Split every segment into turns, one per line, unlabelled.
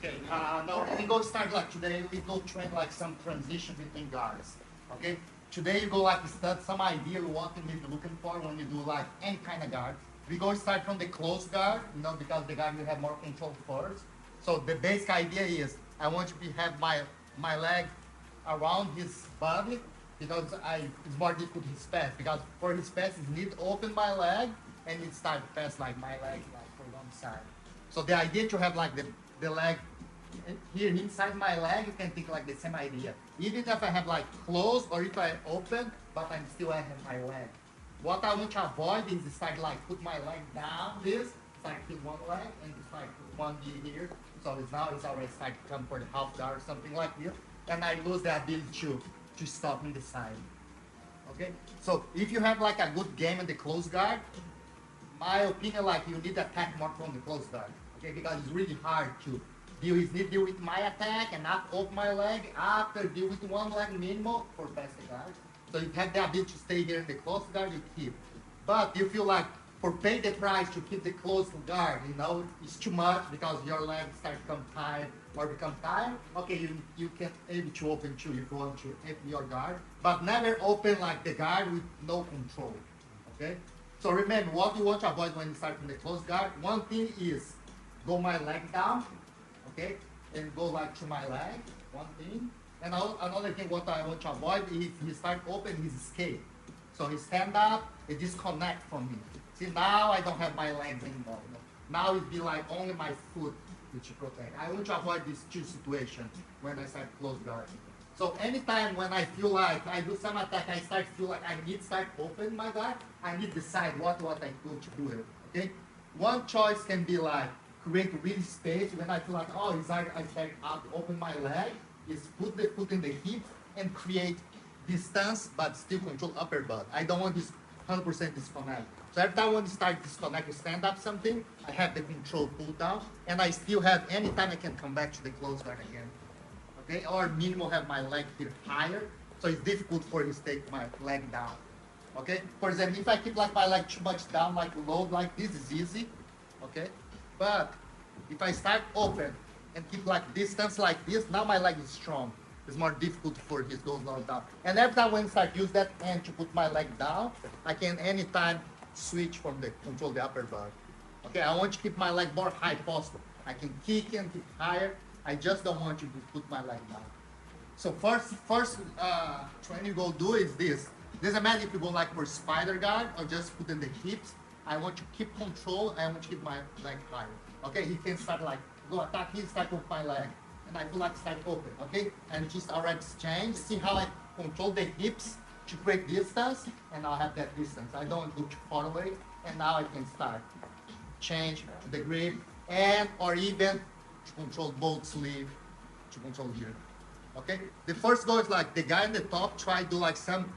Okay, now we go start like today, we go train like some transition between guards. Okay, today you go like start some idea what you may be looking for when you do like any kind of guard. We go start from the close guard, you know, because the guard will have more control first. So the basic idea is I want to have my leg around his body because it's more difficult his pass because for his pass is need open my leg and it start pass like my leg like for one side. So the idea to have like the leg here inside my leg, you can think like the same idea. Even if I have like closed or if I open, but I'm still have my leg. What I want to avoid is start like put my leg down this, start hit one leg and start put one knee here. So it's already start to come for the half guard or something like this. And I lose the ability to stop in the side. Okay? So if you have like a good game in the close guard, my opinion like you need to attack more from the close guard. Okay, because it's really hard to deal with my attack and not open my leg after deal with one leg minimal for pass the guard. So you have the ability to stay here in the close guard, you keep. But you feel like for pay the price to keep the close guard, you know, it's too much because your legs start to become tired or become tired. Okay, you can able to open too if you want to open your guard, but never open like the guard with no control. Okay? So remember what you want to avoid when you start from the close guard. One thing is go my leg down, okay, and go like to my leg, one thing. And another thing what I want to avoid is he start open his escape. So he stand up, he disconnect from me. See now I don't have my legs anymore. Now it be like only my foot which protect. I want to avoid these two situations when I start close guard. So anytime when I feel like I do some attack, I start feel like I need to start open my guard, I need to decide what I go to do it. Okay? One choice can be like create really space when I feel like, oh, it's like I start up, open my leg, is put the foot in the hip and create distance but still control upper butt. I don't want this 100% disconnect. So every time when you start disconnect, you stand up something, I have the control pull down and I still have anytime I can come back to the close guard again. Okay, or minimal have my leg here higher, so it's difficult for you to take my leg down. Okay, for example, if I keep like my leg too much down, like low, like this is easy. Okay, but if I start open and keep like distance like this, now my leg is strong. It's more difficult for his goes low down. And every time when I start use that hand to put my leg down, I can anytime switch from the control the upper body. Okay, I want to keep my leg more high possible. I can kick and keep higher. I just don't want you to put my leg down. So first training you go do is this. Doesn't matter if you go like for spider guard or just put in the hips. I want to keep control. I want to keep my leg higher. Okay, he can start like go attack. He start with my leg, and I feel like start open. Okay, and just already exchange. See how I control the hips to create distance, and I'll have that distance. I don't go too far away, and now I can start change the grip and or even to control both sleeve, to control here. Okay? The first goal is like the guy in the top try to do like some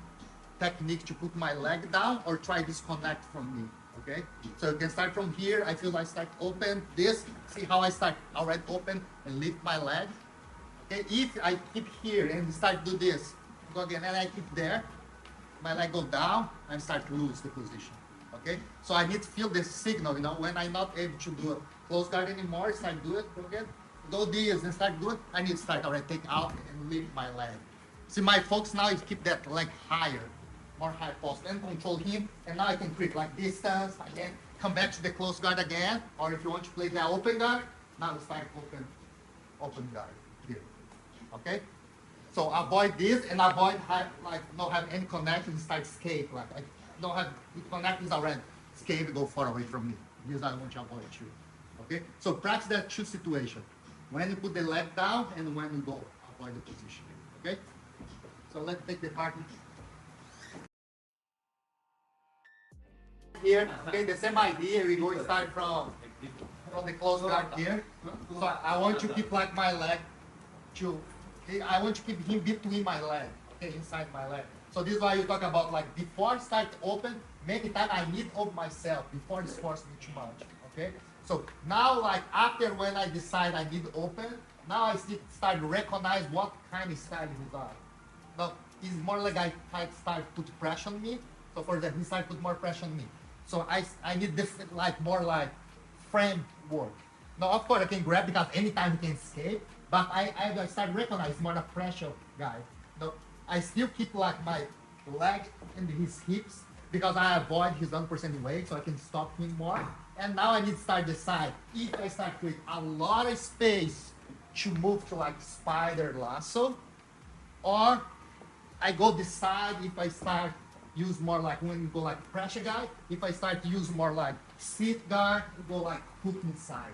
technique to put my leg down or try disconnect from me. Okay? So you can start from here. I feel I start open this. See how I start already open and lift my leg. Okay? If I keep here and start do this, go again and I keep there, my leg go down and start to lose the position. Okay? So I need to feel the signal, you know, when I'm not able to do it. Close guard anymore, start do it, again. Go this and start doing, I need to start already take out and lift my leg. See my focus now is keep that leg higher, more high post and control him. And now I can create like distance, again, come back to the close guard again. Or if you want to play the open guard, now start open guard here. Okay? So avoid this and avoid not have any connection, start escape. Like I don't have the connections already. Escape, go far away from me. This I want to avoid too. Okay, so practice that two situation. When you put the leg down and when you go avoid the position. Okay, so let's take the part here. Okay, the same idea. We go start from the close guard here. So I want to keep like my leg to. Okay, I want to keep him between my leg. Okay, inside my leg. So this is why you talk about like before start open. Many times I need open myself before it's forced me too much. Okay. So now, like after when I decide I need open, now I start to recognize what kind of style he's on. Now it's more like I start put pressure on me. So for that, he start put more pressure on me. So I need this like more like framework. Now, of course, I can grab because anytime he can escape, but I start recognizing more the pressure guy. No, I still keep like my leg and his hips because I avoid his 1% weight, so I can stop him more. And now I need to start decide if I start with a lot of space to move to like spider lasso, or I go decide if I start use more like when you go like pressure guy, if I start to use more like seat guard, go like hook inside.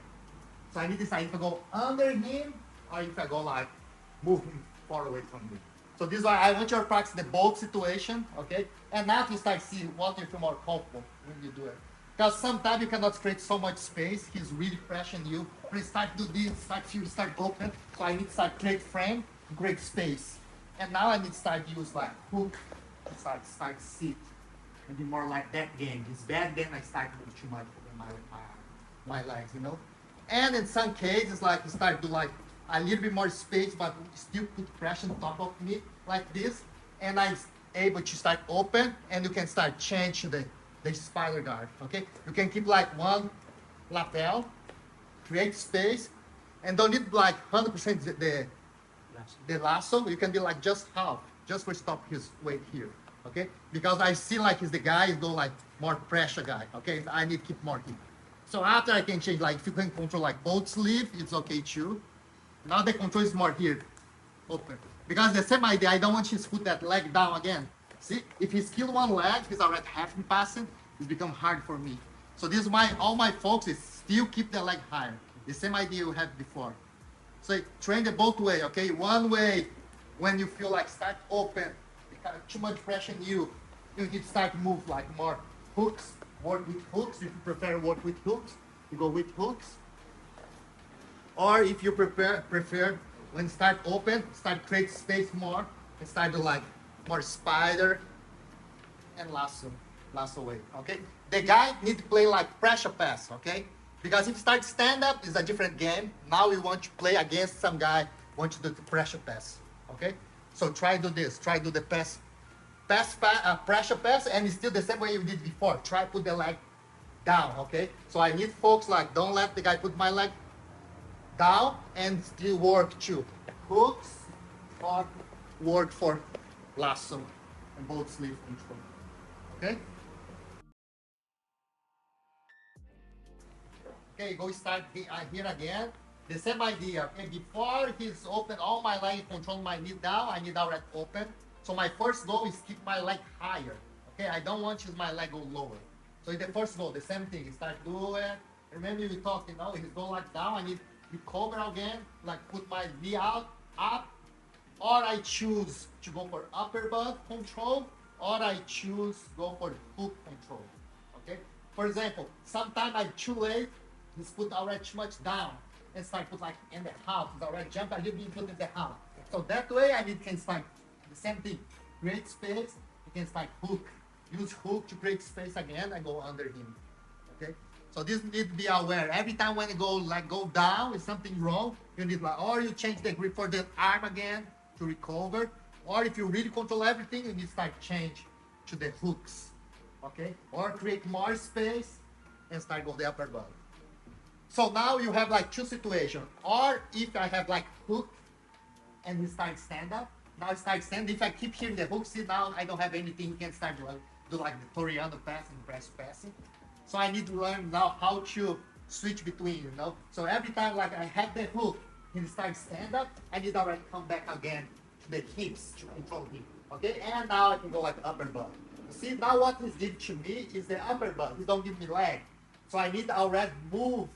So I need to decide if I go under him or if I go like move him far away from me. So this is why I want you to practice the both situation, okay? And now you start seeing what you feel more comfortable when you do it. Because sometimes you cannot create so much space. He's really pressuring you. When you start to do this, start open. So I need to start create frame, create space. And now I need to start use like hook, start sit, and be more like that game. It's bad then I start moving too much with my legs, you know. And in some cases, like you start to like a little bit more space, but still put pressure on top of me like this, and I'm able to start open, and you can start change the spider guard. Okay, you can keep like one lapel, create space, and don't need like 100% the lasso. You can be like just half, just for stop his weight here. Okay, because I see like he's the guy is go like more pressure guy. Okay, I need to keep more here. So after I can change, like if you can control like both sleeve, it's okay too. Now the control is more here, open. Because the same idea, I don't want you to put that leg down again. See, if he's killed one leg, he's already half in passing, it's become hard for me. So this is all my focus is still keep the leg higher. The same idea you had before. So train the both way, okay? One way, when you feel like start open, because too much pressure in you need to start move like more hooks, work with hooks. If you prefer work with hooks, you go with hooks. Or if you prefer when start open, start create space more, and start to like more spider and lasso way, okay? The guy need to play like pressure pass, okay? Because if you start stand up, it's a different game. Now we want to play against some guy, want to do the pressure pass, okay? So try do this, try do the pressure pass, and it's still the same way you did before. Try put the leg down, okay? So I need folks like, don't let the guy put my leg down and still work too. Hooks or work for lasso and both sleeve control, okay? Okay, go start here again. The same idea, okay? Before he's open, all my leg control my knee down, I need already open. So my first goal is keep my leg higher, okay? I don't want to use my leg go lower. So in the first goal, the same thing, start doing. Remember we talked, you know, he's go like down, I need recover again, like put my knee out, up, or I choose to go for upper butt control, or I choose go for hook control, okay? For example, sometimes I'm too late, he's put already too much down, and start put like in the half, he's already jump, I need to put in the half. So that way I can start the same thing, create space, you can start hook, use hook to create space again and go under him, okay? So this need to be aware. Every time when you go down, is something wrong, you need like, or you change the grip for the arm again to recover, or if you really control everything, you need to start change to the hooks, okay? Or create more space and start go the upper body. So now you have like two situations. Or if I have like hook and he start stand up, now start stand. If I keep here the hook, see now I don't have anything, you can start do like the Toriano pass and press passing. So I need to learn now how to switch between, you know. So every time like I have the hook, he starts stand up, I need to already come back again to the hips to control him. Okay, and now I can go like upper butt. See now what he did to me is the upper butt. He don't give me leg. So I need to already move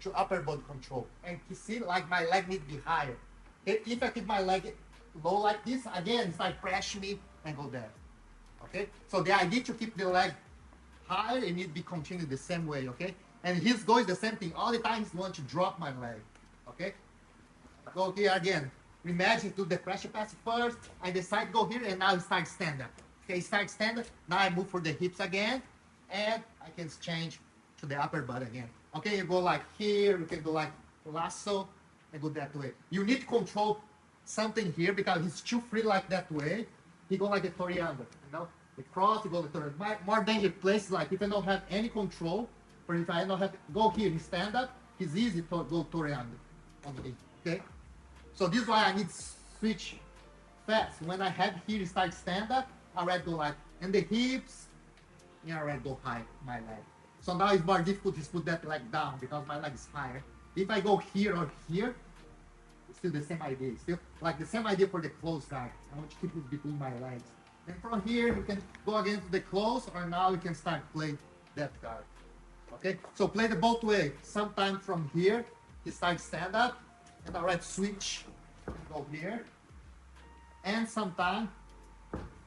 to upper butt control. And you see like my leg need to be higher. If I keep my leg low like this, again start pressing me and go there. Okay, so the idea to keep the leg higher, it need to be continued the same way, okay? And his goal is the same thing. All the time he's going to drop my leg, okay? Go here again. Imagine do the pressure pass first. I decide to go here and now he starts stand up. Okay, start stand up. Now I move for the hips again and I can change to the upper butt again. Okay, you go like here, you can go like lasso and go that way. You need to control something here because he's too free like that way. He go like a Toriano, you know? The cross, you go to the more dangerous places, like if I don't have any control, or if I don't have, go here and stand up, It's easy to go Toreando on me, okay? So this is why I need to switch fast. When I have here start stand up, I already go like, and the hips, I already go high, my leg. So now it's more difficult to put that leg down because my leg is higher. If I go here or here, it's still the same idea. Still like the same idea for the close guard. I want to keep it between my legs. And from here, you can go again to the close, or now you can start playing that guard. Okay, so play the both way. Sometime from here, you start stand up, and already switch, go here. And sometime,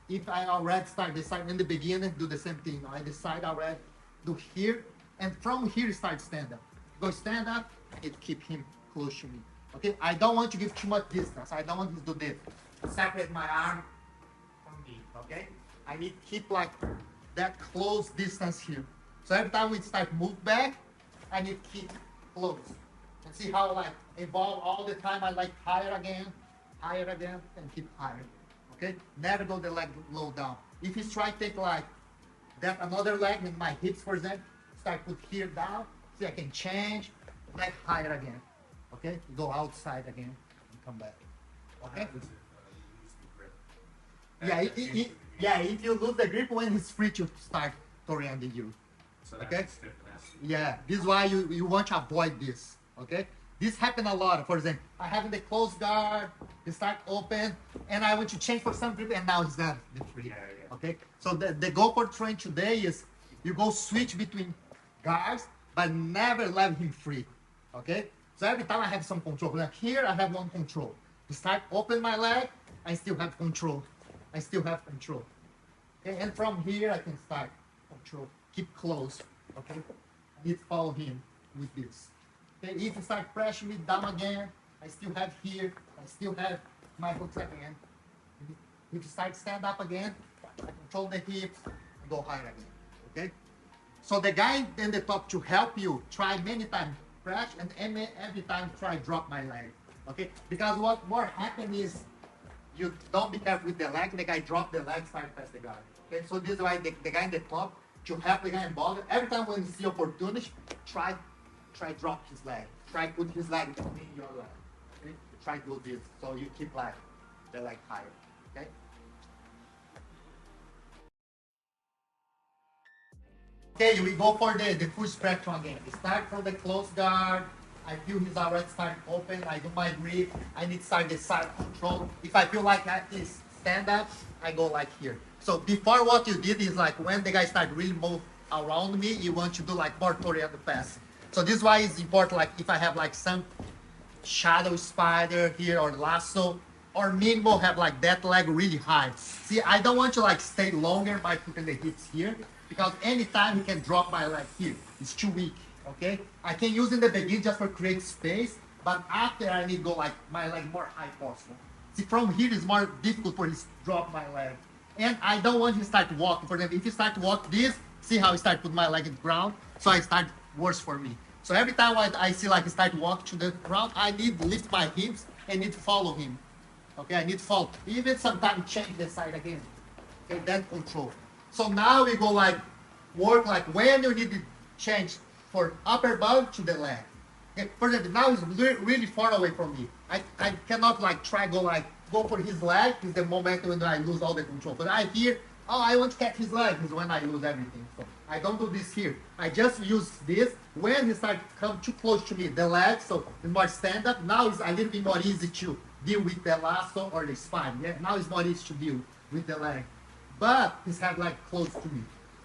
if I already start this side in the beginning, do the same thing. I decide already, do here, and from here start stand up. Go stand up, and keep him close to me. Okay, I don't want to give too much distance. I don't want to do this. Separate my arm from me. Okay, I need to keep like that close distance here. So every time we start move back, I need to keep close. And see how like evolve all the time. I like higher again, and keep higher. Okay, never go the leg low down. If you try to take like that another leg with my hips, for example, start put here down. See, I can change, leg higher again. Okay, go outside again and come back. Okay. Yeah, if you lose the grip when he's free to start Toreanding you.
So
Okay. Yeah, this is why you want to avoid this. Okay. This happen a lot. For example, I have in the close guard, he start open, and I want to change for some grip, and now he's not the free.
Yeah.
Okay. So the goal for train today is you go switch between guards, but never let him free. Okay. So every time I have some control. Like here, I have one control. To start open my leg, I still have control. Okay. And from here, I can start control. Keep close. Okay. I need to follow him with this. Okay, if you start pressing me down again, I still have here, I still have my hooks again. If you start stand up again, I control the hips and go higher again. Okay? So the guy in the top to help you, try many times press and every time try drop my leg. Okay? Because what more happen is you don't be careful with the leg, the guy drop the leg, start press the guy. Okay, so this is why the guy in the top to help the guy in ball. Every time when you see opportunity, try drop his leg. Try put his leg between your leg. Okay? Try do this so you keep like the leg higher. Okay? Okay, we go for the full spectrum again. We start from the close guard. I feel he's already starting open. I do my grip. I need to start the side control. If I feel like I is stand up, I go like here. So before what you did is like when the guy start really move around me, you want to do like more Toreando pass. So this is why it's important, like if I have like some shadow spider here or lasso, or minimal have like that leg really high. See, I don't want to like stay longer by putting the hips here, because anytime he can drop my leg here. It's too weak, okay? I can use in the beginning just for create space, but after I need to go like my leg more high possible. See, from here it's more difficult for him to drop my leg. And I don't want him to start walking. For example, if he start to walk this, see how he start put my leg in the ground? So I start worse for me. So every time I see like he start walk to the ground, I need to lift my hips and need to follow him. Okay, I need to follow. Even sometimes change the side again. Okay, then control. So now we go like, work like when you need to change for upper body to the leg. Okay, for example, now he's really far away from me. I cannot like try go for his leg is the moment when I lose all the control. But I hear, oh, I want to catch his leg is when I lose everything. So I don't do this here. I just use this when he starts come too close to me, the leg, so it's more stand up. Now it's a little bit more easy to deal with the lasso or the spine. Yeah, now it's more easy to deal with the leg. But his head like close to me.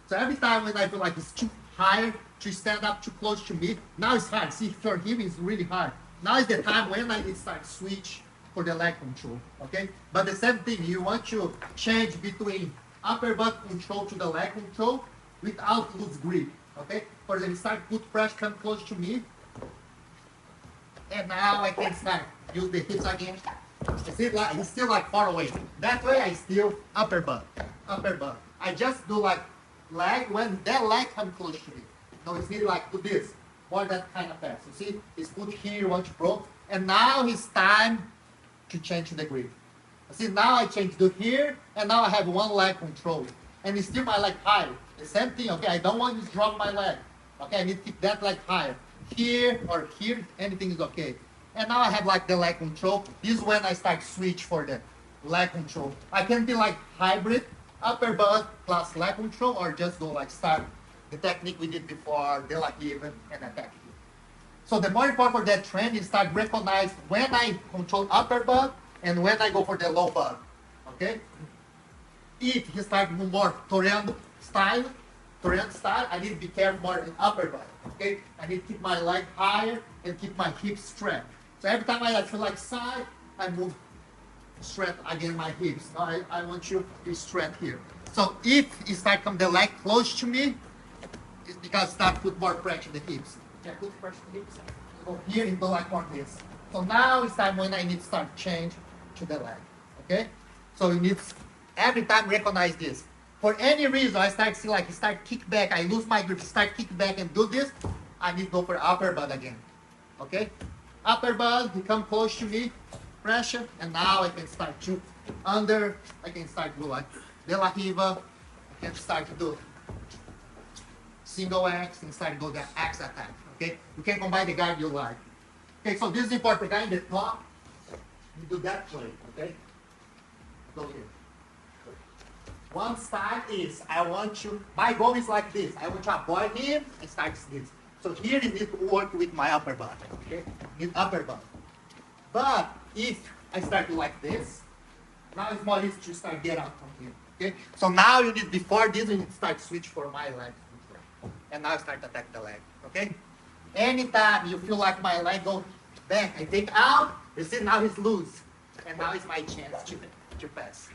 So every time when I feel like it's too high to stand up too close to me, now it's hard. See, for him it's really hard. Now is the time when I need to start switch for the leg control. Okay? But the same thing, you want to change between upper butt control to the leg control without loose grip. Okay? For example, start put pressure, come close to me. And now I can start use the hips again. You see, like he's still like far away. That way I still upper butt. I just do like leg when that leg come close to me. No, it's need like do this. More that kind of pass. You see, it's put here, want to pro. And now it's time to change the grip. You see, now I change to here, and now I have one leg control. And it's still my leg high. The same thing, okay? I don't want to drop my leg. Okay, I need to keep that leg higher. here or here, anything is okay. And now I have like the leg control. This is when I start switch for the leg control. I can be like hybrid, upper butt plus leg control, or just go like start the technique we did before, the like even and attack. So the more important for that trend is start recognize when I control upper butt and when I go for the low butt. Okay? If he start more Korean style, I need to be careful more in upper body. Okay? I need to keep my leg higher and keep my hips straight. So every time I feel like side, I move straight again my hips. Now I want you to be straight here. So if you start come the leg close to me, it's because start put more pressure on the hips. Yeah, put pressure on the hips. Go here and go like more this. So now it's time when I need to start change to the leg. Okay? So you need every time recognize this. For any reason, I start see like start kick back, I lose my grip, start kick back and do this, I need to go for upper butt again. Okay? Upper butt, he come close to me, pressure, and now I can start to under, I can start to do like De La Riva, I can start to do single X and start to go the X attack. Okay? You can combine the guard you like. Okay, so this is important. The guy in the top, you do that play, okay? Go here. One style is, I want you, my goal is like this. I want to avoid him and start this. So here you need to work with my upper butt, okay? Need upper butt. But if I start like this, now it's more easy to start get out from here, okay? So now you need, before this, you need to start switch for my leg. And now start attack the leg, okay? Anytime you feel like my leg go back, I take out, you see now he's loose. And now it's my chance to pass.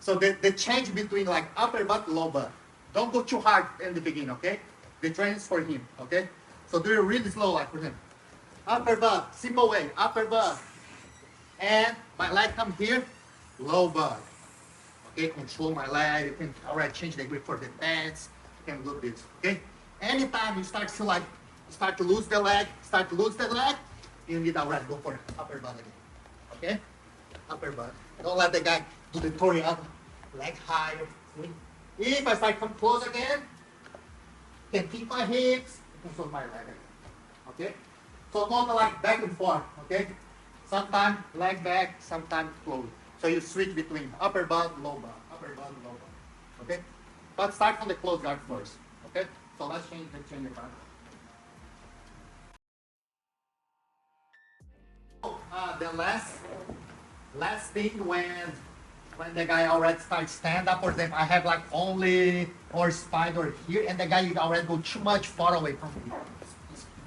So the change between like upper butt, low butt. Don't go too hard in the beginning, okay? The train is for him, okay? So do it really slow like for him. Upper butt, simple way, upper butt. And my leg come here, low butt. Okay, control my leg, you can already change the grip for the pants. You can do this, okay? Anytime you start to like, start to lose the leg, you need already go for upper butt again, okay? Upper butt. Don't let the guy do the Torian, leg higher. If I start come close again, can keep my hips, control my leg again, okay? So not like back and forth, okay? Sometimes leg back, sometimes close. So you switch between upper butt, low butt, upper butt, low butt, okay? But start from the close guard first, okay? So let's change the guard. The last thing when the guy already starts stand up, or then I have like only or spider here, and the guy already go too much far away from me.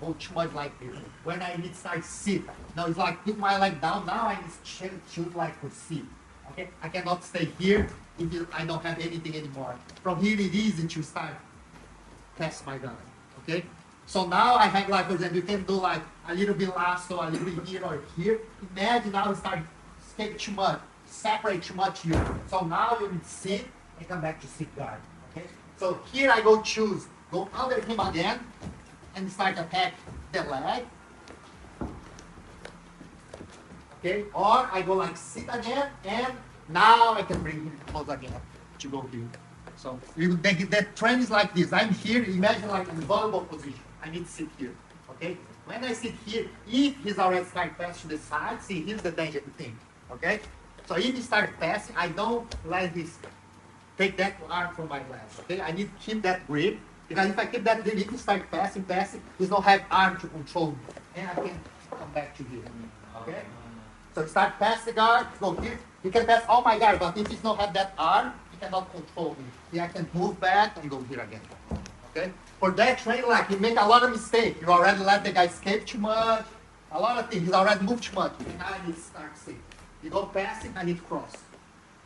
Go too much like this. When I need to start sit, now it's like put my leg down. Now I need to choose like to sit. Okay, I cannot stay here if I don't have anything anymore. From here it is easy to start test my gun. Okay. So now I have like, for example, you can do like a little bit lasso, a little bit here or here. Imagine now you start escape too much, separate too much here. So now you need to sit and come back to sit guard. Okay? So here I go choose, go under him again and start attack the leg. Okay? Or I go like sit again and now I can bring him close again to go here. So you think that trend is like this. I'm here, imagine like in vulnerable position. I need to sit here, okay? When I sit here, if he's already start passing to the side, see, here's the danger thing, okay? So if he start passing, I don't let him take that arm from my leg, okay? I need to keep that grip, because if I keep that grip, if he start passing, he don't have arm to control me, and I can come back to here, okay? So start pass the guard, go here. He can pass all my guard, but if he don't have that arm, he cannot control me. He can move back and go here again. Okay? For that train, like you make a lot of mistakes. You already let the guy escape too much. A lot of things. He's already moved too much. And now I need to start sit. You go passing, I need to cross.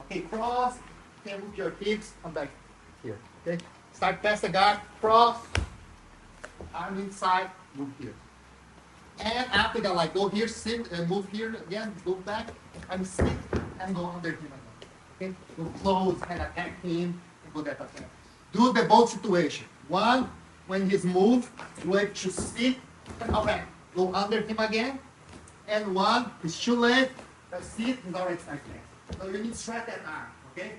Okay, cross. You can move your hips, come back here. Okay? Start pass the guard, cross, arm inside, move here. And after that, like go here, sit, and move here again, go back, and sit, and go under him again. Okay? Go close and attack him, and go that attack. Do the both situation. One, when he's moved, you have to sit, and alright, go under him again. And one, he's too late, sit, he's already started. So you need to strap that arm, okay?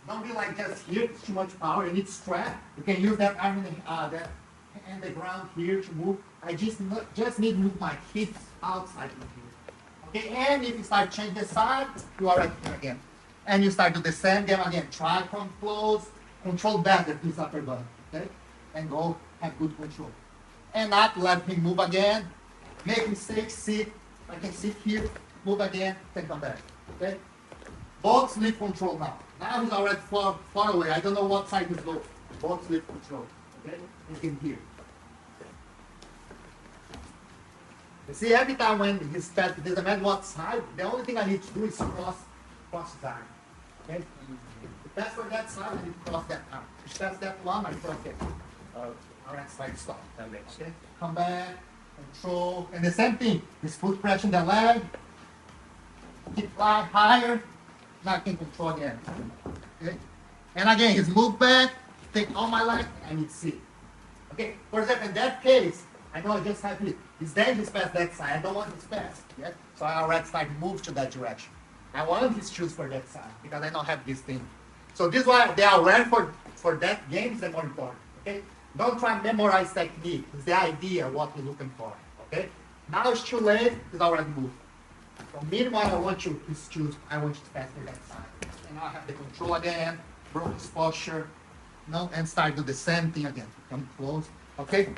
Don't be like just here, it's too much power, you need to strap. You can use that arm in the, and the ground here to move. I just need to move my hips outside of here. Okay, and if you start change the side, you are right here again. And you start to descend them again. Try from close, control better this upper body. Okay? And go have good control. And not let him move again. Make mistake, sit. I can sit here, move again, then come back. Okay? Both sleep control now. Now he's already far away. I don't know what side he's going. Both sleep control. Okay? You can hear. You see, every time when he's fast, it doesn't matter what side, the only thing I need to do is cross his arm. Okay? If that's for that side, I need to cross that arm. If that's that one, I cross it. Alright, side stop. Okay? Come back, control, and the same thing. His foot pressure in the leg. Keep flying higher. Now I can control again. Okay? And again, his move back, take all my leg, and it's sit. Okay? For example, in that case, I know I just have it. His dangerous past that side. I don't want his pass. Yeah? So I already start to move to that direction. I want his shoes for that side because I don't have this thing. So this is why they are aware for that game is the more important. Okay? Don't try to memorize technique. It's the idea of what you're looking for. Okay? Now it's too late, it's already moved. So meanwhile, I want you to choose, I want you to pass to that side. And now I have the control again, broke his posture, and start to do the same thing again. Come close, okay?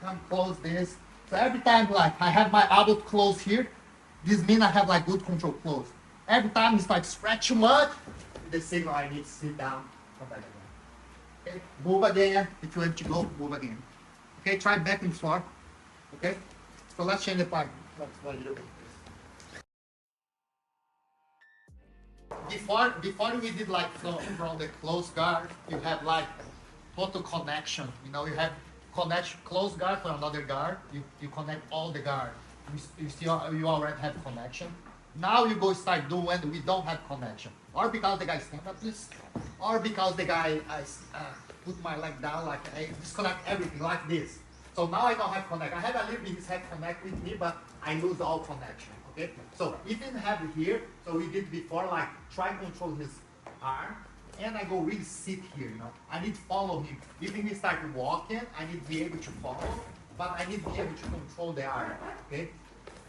Come close this. So every time like I have my elbow close here, this means I have like good control close. Every time it's like stretch too much, the signal I need to sit down, come back again. Okay, move again, if you want to go, move again. Okay, try back and forth. Okay, so let's change the part. Let's do this. Before we did like from the close guard, you have like total connection. You know, you have close guard for another guard. You connect all the guard. You already have connection. Now you go start doing when we don't have connection, or because the guy stand up this, or because the guy put my leg down like I disconnect everything like this. So now I don't have connection. I have a little bit his head connect with me, but I lose all connection. Okay, so if you have it here, so we did before, like try to control his arm, and I go really sit here, you know. I need to follow him. Even if he start walking, I need to be able to follow, but I need to be able to control the arm, okay?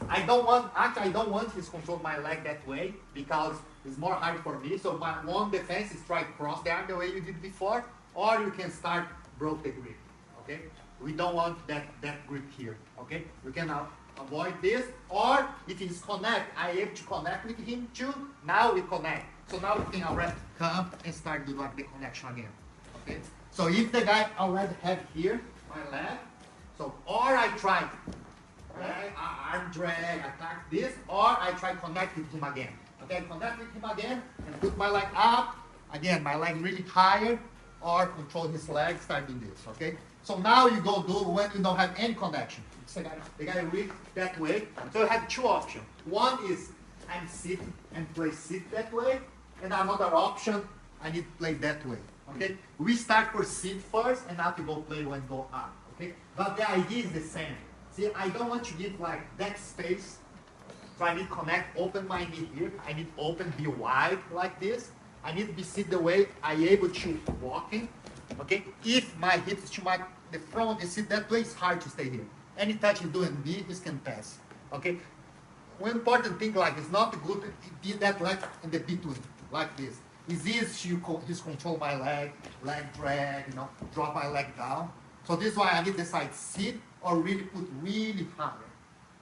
I don't want his control my leg that way, because it's more hard for me, so my one defense is try to cross the arm the way you did before, or you can start broke the grip, okay? We don't want that grip here, okay? We can avoid this, or if he's connect, I able to connect with him too. Now we connect. So now we can already come and start do like the connection again. Okay. So if the guy already have here my leg, so or I try drag, arm drag, attack this, or I try connect with him again. Okay, connect with him again and put my leg up. Again, my leg really higher, or control his leg, starting this. Okay. So now you go do when you don't have any connection. So the guy read that way. So you have two options. One is I'm sitting and play sit that way, and another option I need to play that way. Okay? We start for sit first, and now to go play when go up. Okay? But the idea is the same. See, I don't want to give like that space. So I need to connect, open my knee here. I need to open, be wide like this. I need to be sit the way I able to walking. Okay? If my hips too much the front is sit that way, it's hard to stay here. Any touch you do in knee, this can pass. Okay? One important thing like it's not good to be that leg in the between, like this. It's easy to just control my leg drag, you know, drop my leg down. So this is why I need to decide sit or really put really higher,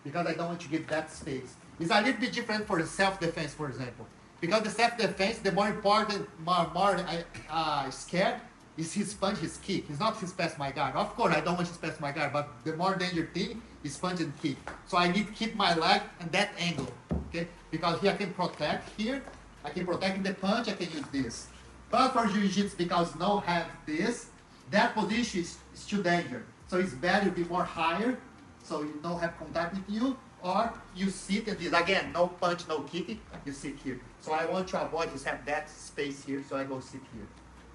because I don't want to give that space. It's a little bit different for the self-defense, for example. Because the self-defense, the more important, more scared is his punch, his kick. It's not his pass my guard. Of course, I don't want his pass my guard, but the more danger thing is punch and kick. So I need to keep my leg at that angle, okay? Because here I can protect here. I can protect the punch, I can use this. But for jiu-jitsu, because no have this, that position is too dangerous. So it's better to be more higher, so you don't have contact with you, or you sit and this. Again, no punch, no kicking, you sit here. So I want to avoid just have that space here, so I go sit here.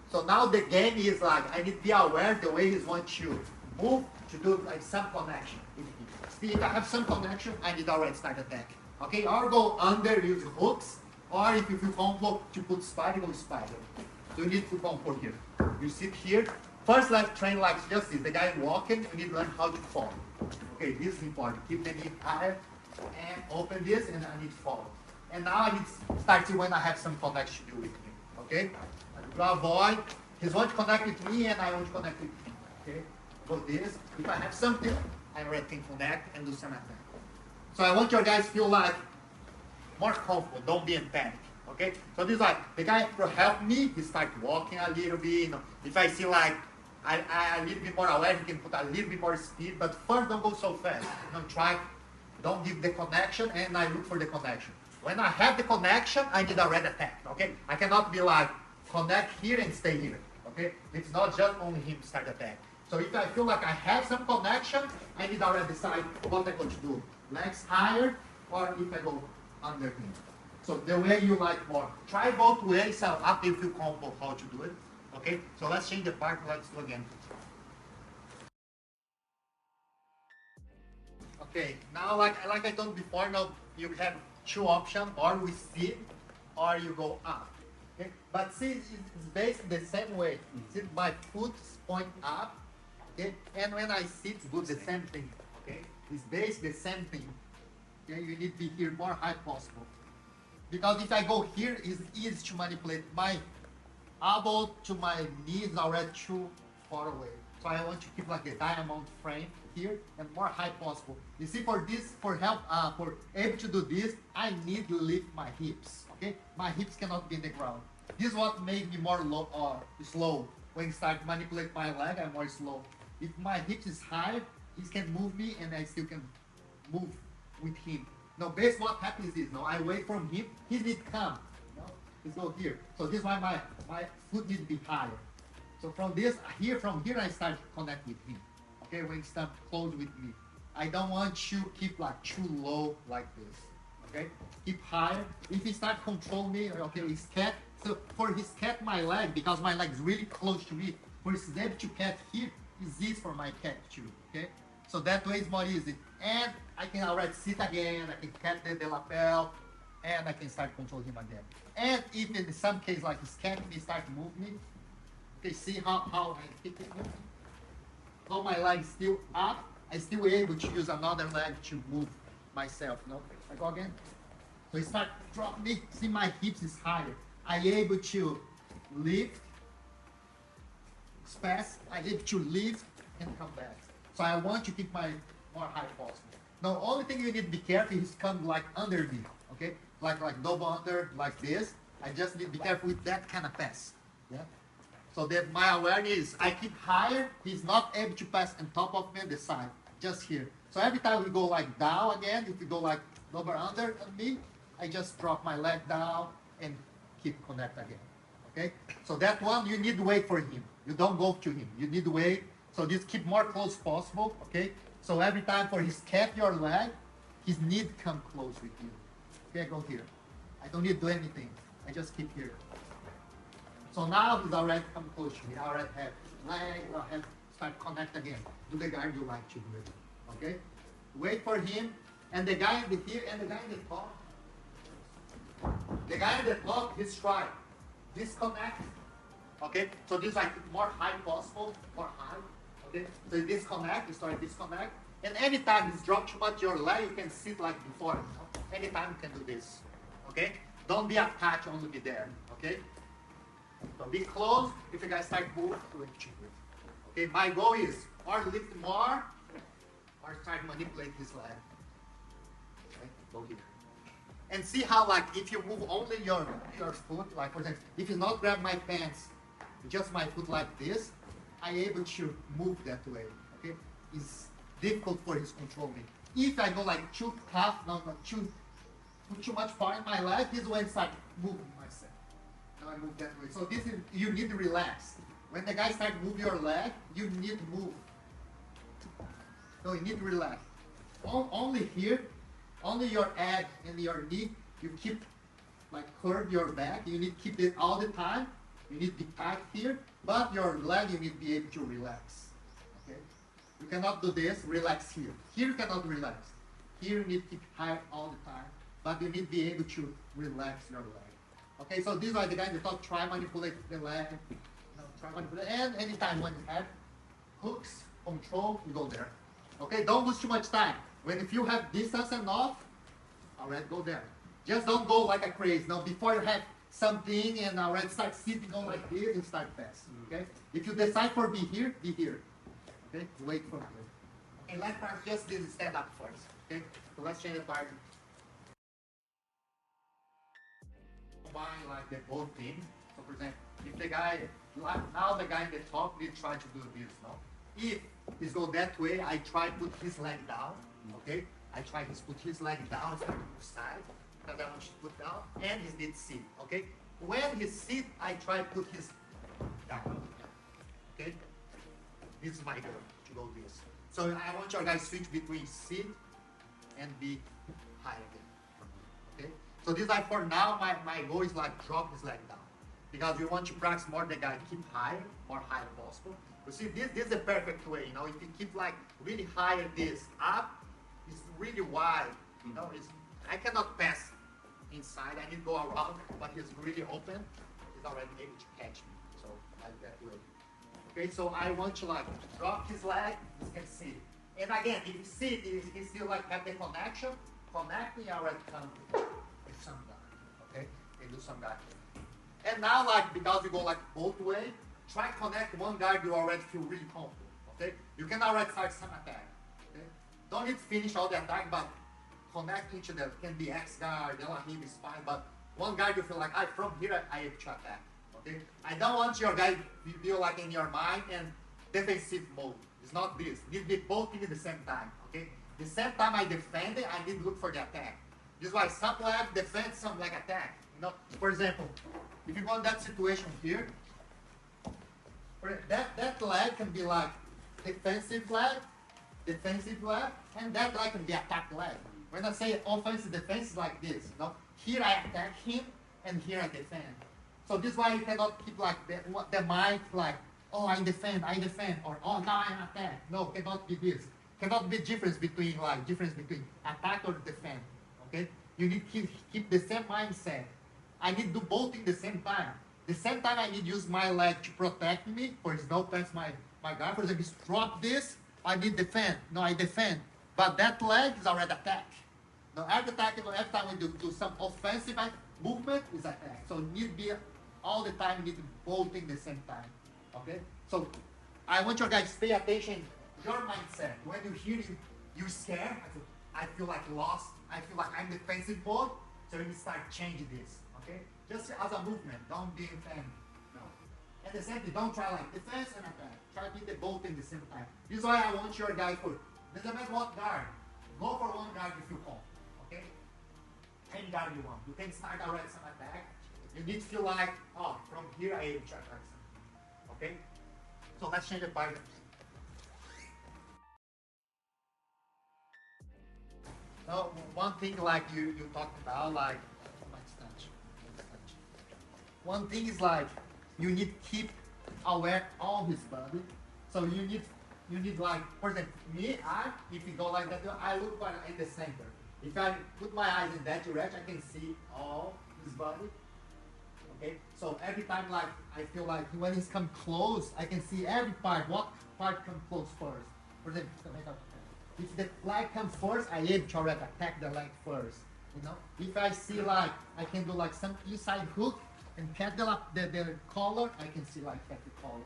So now the game is like, I need to be aware the way he wants to move to do like some connection. See, if I have some connection, I need already start attack. Okay, or go under, use hooks, or if you feel comfortable to put spider, go spider. So you need to feel comfortable here. You sit here, first let's train like just this. The guy walking, you need to learn how to fall. Okay, this is important. Keep the knee higher and open this, and I need to fall. And now I need to start when I have some connection to do with him. Okay? To avoid, he's want to connect with me and I want to connect with him. Okay? Go this. If I have something, I already can connect and do some attack. So I want your guys to feel like more comfortable. Don't be in panic. Okay? So this is like the guy will help me. He start walking a little bit. You know, if I see like I a little bit more aware, he can put a little bit more speed. But first, don't go so fast. You know, try. Don't give the connection, and I look for the connection. When I have the connection, I need a red attack. Okay? I cannot be like connect here and stay here. Okay? It's not just only him start attack. So if I feel like I have some connection, I need already decide what I'm going to do. Legs higher, or if I go under him. So the way you like more. Try both ways after you feel comfortable how to do it. Okay? So let's change the part. Let's do again. Okay, now like I told before, now you have two options, or we sit, or you go up. Okay? But see, it's basically the same way. See, my foot point up, okay? And when I sit, do the same thing. Okay? It's basically the same thing. Okay? You need to be here more high possible. Because if I go here, it's easy to manipulate. My elbow to my knee is already too far away. So I want to keep like a diamond frame here and more high possible. You see, for this, for able to do this, I need to lift my hips. Okay, my hips cannot be in the ground. This is what makes me more low or slow. When I start to manipulate my leg, I'm more slow. If my hips is high, he can move me and I still can move with him. Now, basically what happens is, now I wait from him, he need to come. You know? Let's go here. So this is why my foot needs to be higher. So from here I start to connect with him. Okay, when he start close with me. I don't want to keep like too low like this. Okay, keep higher. If he start control me, okay, he's cat. So for his cat my leg, because my leg is really close to me, for his able to cat here, is easy for my cat too. Okay, so that way is more easy. And I can already sit again, I can cat the lapel, and I can start control him again. And if in some case like his cat, he start to move me, okay, see how I keep it moving? How my leg is still up, I still able to use another leg to move myself, you know? I go again. So he start drop me, see my hips is higher. I able to lift, space, I able to lift and come back. So I want to keep my more high possible. Now only thing you need to be careful is come like under me, okay? Like double under, like this. I just need to be careful with that kind of pass. Yeah. So that my awareness is I keep higher, he's not able to pass on top of me on the side, just here. So every time we go like down again, if we go like double under on me, I just drop my leg down and keep connect again. Okay? So that one you need to wait for him. You don't go to him. You need to wait. So just keep more close possible. Okay? So every time for his cat your leg, his need come close with you. Okay, go here. I don't need to do anything. I just keep here. So now he's already come close to me. I already have leg, I have start connect again. Do the guard you like to do it. Okay? Wait for him, and the guy in the here and the guy in the top. The guy in the top, he's try. Disconnect. Okay? So this is like more high possible, more high. Okay? So you disconnect, you start disconnect. And anytime he's dropped too much your leg, you can sit like before. You know? Anytime you can do this. Okay? Don't be attached, only be there. Okay? So be close. If you guys start moving, do it cheaper. Okay, my goal is or lift more or start manipulate his leg. Okay, go here. And see how like if you move only your foot, like for example, if you not grab my pants, just my foot like this, I able to move that way. Okay? It's difficult for his control me. If I go like too tough, put too much power in my leg, this way I start moving myself. Now I move that way. So this is, you need to relax. When the guy starts move your leg, you need to move. So you need to relax. Only here, only your head and your knee, you keep like curve your back. You need to keep it all the time. You need to be tight here, but your leg you need to be able to relax. Okay? You cannot do this, relax here. Here you cannot relax. Here you need to keep high all the time, but you need to be able to relax your leg. Okay, so these are the guys that talk, try manipulate the leg. No, try manipulate. And anytime when you have hooks, control, you go there. Okay, don't lose too much time. If you have distance enough, already go there. Just don't go like a crazy. Now, before you have something and already start sitting on like this, you start fast. Okay? If you decide for be here, be here. Okay? Wait for here. And let's start just this stand up first. Okay? So let's change the part. Combine like the both things. So for example, if the guy, now the guy in the top, we try to do this now. If he's go that way, I try to put his leg down. Okay? I try to put his leg down instead of the side. Because I want you to put down, and he needs sit. Okay? When he sit, I try to put his down. Okay? This is my goal to go this. So I want your guys switch between sit and be high again. Okay? So this like for now, my goal is like drop his leg down. Because we want to practice more the guy keep higher, more higher possible. You see, this is the perfect way, you know, if you keep like really high at this up, it's really wide, you know, I cannot pass inside, I need to go around, but he's really open, he's already able to catch me, so like that way. Okay, so I want to like drop his leg, you can see. And again, if you see it, he still like have the connection, connecting already come with some guy, okay, they do some guy. And now like, because you go like both way, try connect one guard you already feel really comfortable, okay? You can already start some attack, okay? Don't need to finish all the attack, but connect each other. Can be X guard, Elohim is fine, but one guard you feel like, from here I have to attack, okay? I don't want your guy to feel like in your mind and defensive mode. It's not this. You need to be both at the same time, okay? The same time I defend it, I need to look for the attack. This is why some leg defend, some leg attack. You know, for example, if you go in that situation here, that leg can be like defensive leg, and that leg can be attack leg. When I say offensive defense, is like this. You know? Here I attack him, and here I defend. So this is why you cannot keep like the mind like, oh, I defend, or oh, now I attack. No, cannot be this. Cannot be difference between attack or defend. Okay? You need to keep the same mindset. I need to do both in the same time. The same time I need to use my leg to protect me, for example, pass my guard. For example, drop this, I need defend. No, I defend. But that leg is already attack. Now every time we do some offensive movement is attack. So need to be all the time, need to both in the same time. Okay? So I want you guys to pay attention to your mindset. When you hear you scared, I feel like lost, I feel like I'm defensive mode, so you start changing this. Okay? Just as a movement, don't be defend. No. And the same thing, don't try like defense and attack. Try to be both in the same time. This is why I want your guys for, doesn't matter what guard. Go for one guard if you want. Okay? Any guard you want. You can start already some attack. You need to feel like, oh, from here I am trying to attack something. Okay? So let's change the part. Now, one thing like you talked about, like, one thing is like you need to keep aware of his body. So you need like, for example, me, if you go like that, I look in the center. If I put my eyes in that direction, I can see all his body. Okay, so every time like I feel like when he's come close, I can see every part. What part comes close first? For example, if the leg comes first, I aim to already attack the leg first. You know, if I see like I can do like some inside hook. And catch the collar, I can see like catch the collar.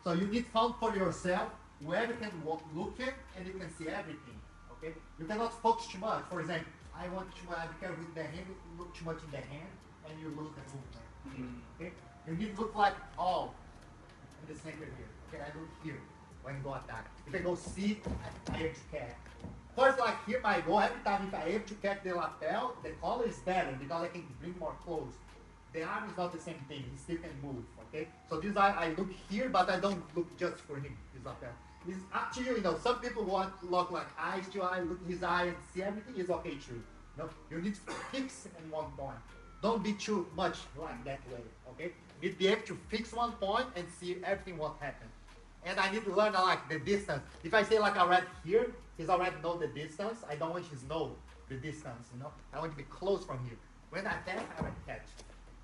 So you need to find for yourself where you can look at and you can see everything. Okay? You cannot focus too much. For example, I want to be careful with the hand, you look too much in the hand and you lose the movement. Okay? You need to look like all in the center here. Okay, I look here when you go attack. If I go see, I have to catch. First, like here I go, every time if I have to catch the lapel, the collar is better because I can bring more close. The arm is not the same thing, he still can move, okay? So this I look here, but I don't look just for him, it's not that. It's up to you, you know, some people want to look like eyes to eye, look his eye and see everything is okay too. You know, you need to fix in one point. Don't be too much like that way, okay? You need to be able to fix one point and see everything what happened. And I need to learn like the distance. If I say like already here, he's already know the distance. I don't want his know the distance, you know? I want to be close from here. When I attack, I already catch.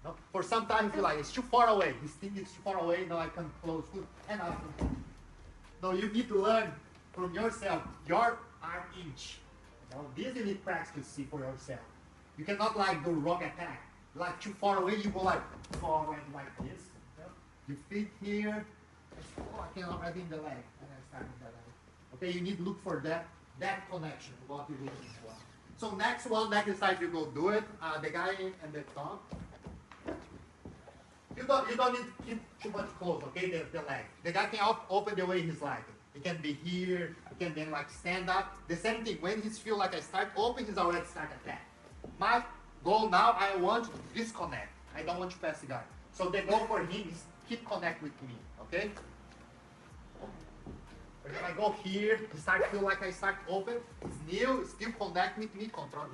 No? For some time, you feel like it's too far away. His thing is too far away. Now I can close good and up. No, you need to learn from yourself your arm inch. You know, this you need practice to see for yourself. You cannot like do rock attack. Like too far away, you go like forward like this. You know? You fit here. Oh, I can already in the leg. And I start with the leg. Okay, you need to look for that connection, what you're looking for. So next exercise you go do it. The guy and the top. You don't need to keep too much close, okay? The leg. The guy can open the way he's like. He can be here. He can then like stand up. The same thing. When he's feel like I start open, he's already start attack. My goal now, I want to disconnect. I don't want to pass the guy. So the goal for him is keep connect with me, okay? If I go here, he start feel like I start open. He's new, still connect with me, control.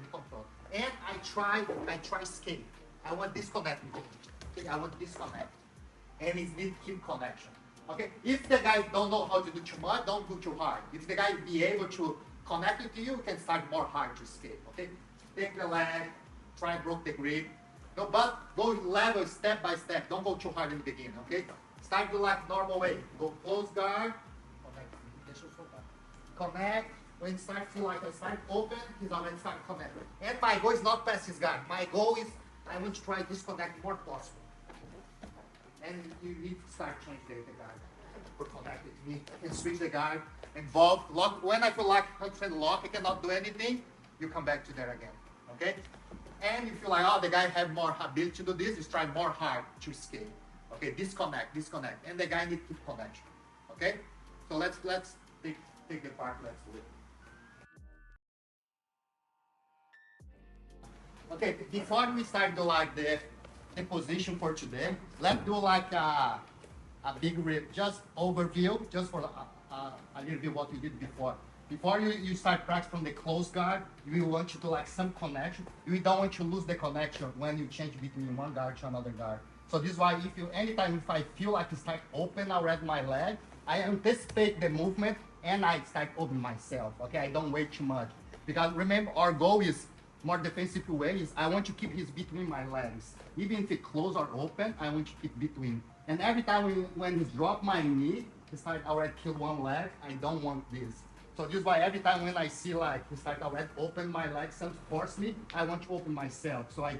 And I try escape. I want disconnect with him. Okay, I want disconnect. And it needs keep connection. Okay? If the guy don't know how to do too much, don't do too hard. If the guy be able to connect with you, you can start more hard to escape. Okay? Take the leg, try and broke the grip. No, but go level step by step. Don't go too hard in the beginning. Okay? Start to like normal way. Go close guard. Connect. When start feel like I start open, he's already start connect. And my goal is not pass his guard. My goal is I want to try disconnect more possible. And you need to start change the guard. For connect with me and switch the guard. Involve lock. When I feel like 100% lock, I cannot do anything. You come back to there again. Okay? And if you like, oh, the guy have more ability to do this, you try more hard to escape. Okay, disconnect. And the guy needs to keep connection. Okay? So let's take the part, let's do it. Okay, before we start do like the position for today, let's do like a big rip, just overview, just for a little bit what we did before. Before you start practice from the close guard, you want to do like some connection. You don't want to lose the connection when you change between one guard to another guard. So this is why anytime if I feel like I start open already my leg, I anticipate the movement and I start open myself. Okay, I don't wait too much. Because remember, our goal is more defensive way is I want to keep his between my legs. Even if it close or open, I want to keep between. And every time when he drop my knee, he start already kill one leg. I don't want this. So this is why every time when I see like he start already open my legs, some force me, I want to open myself. So I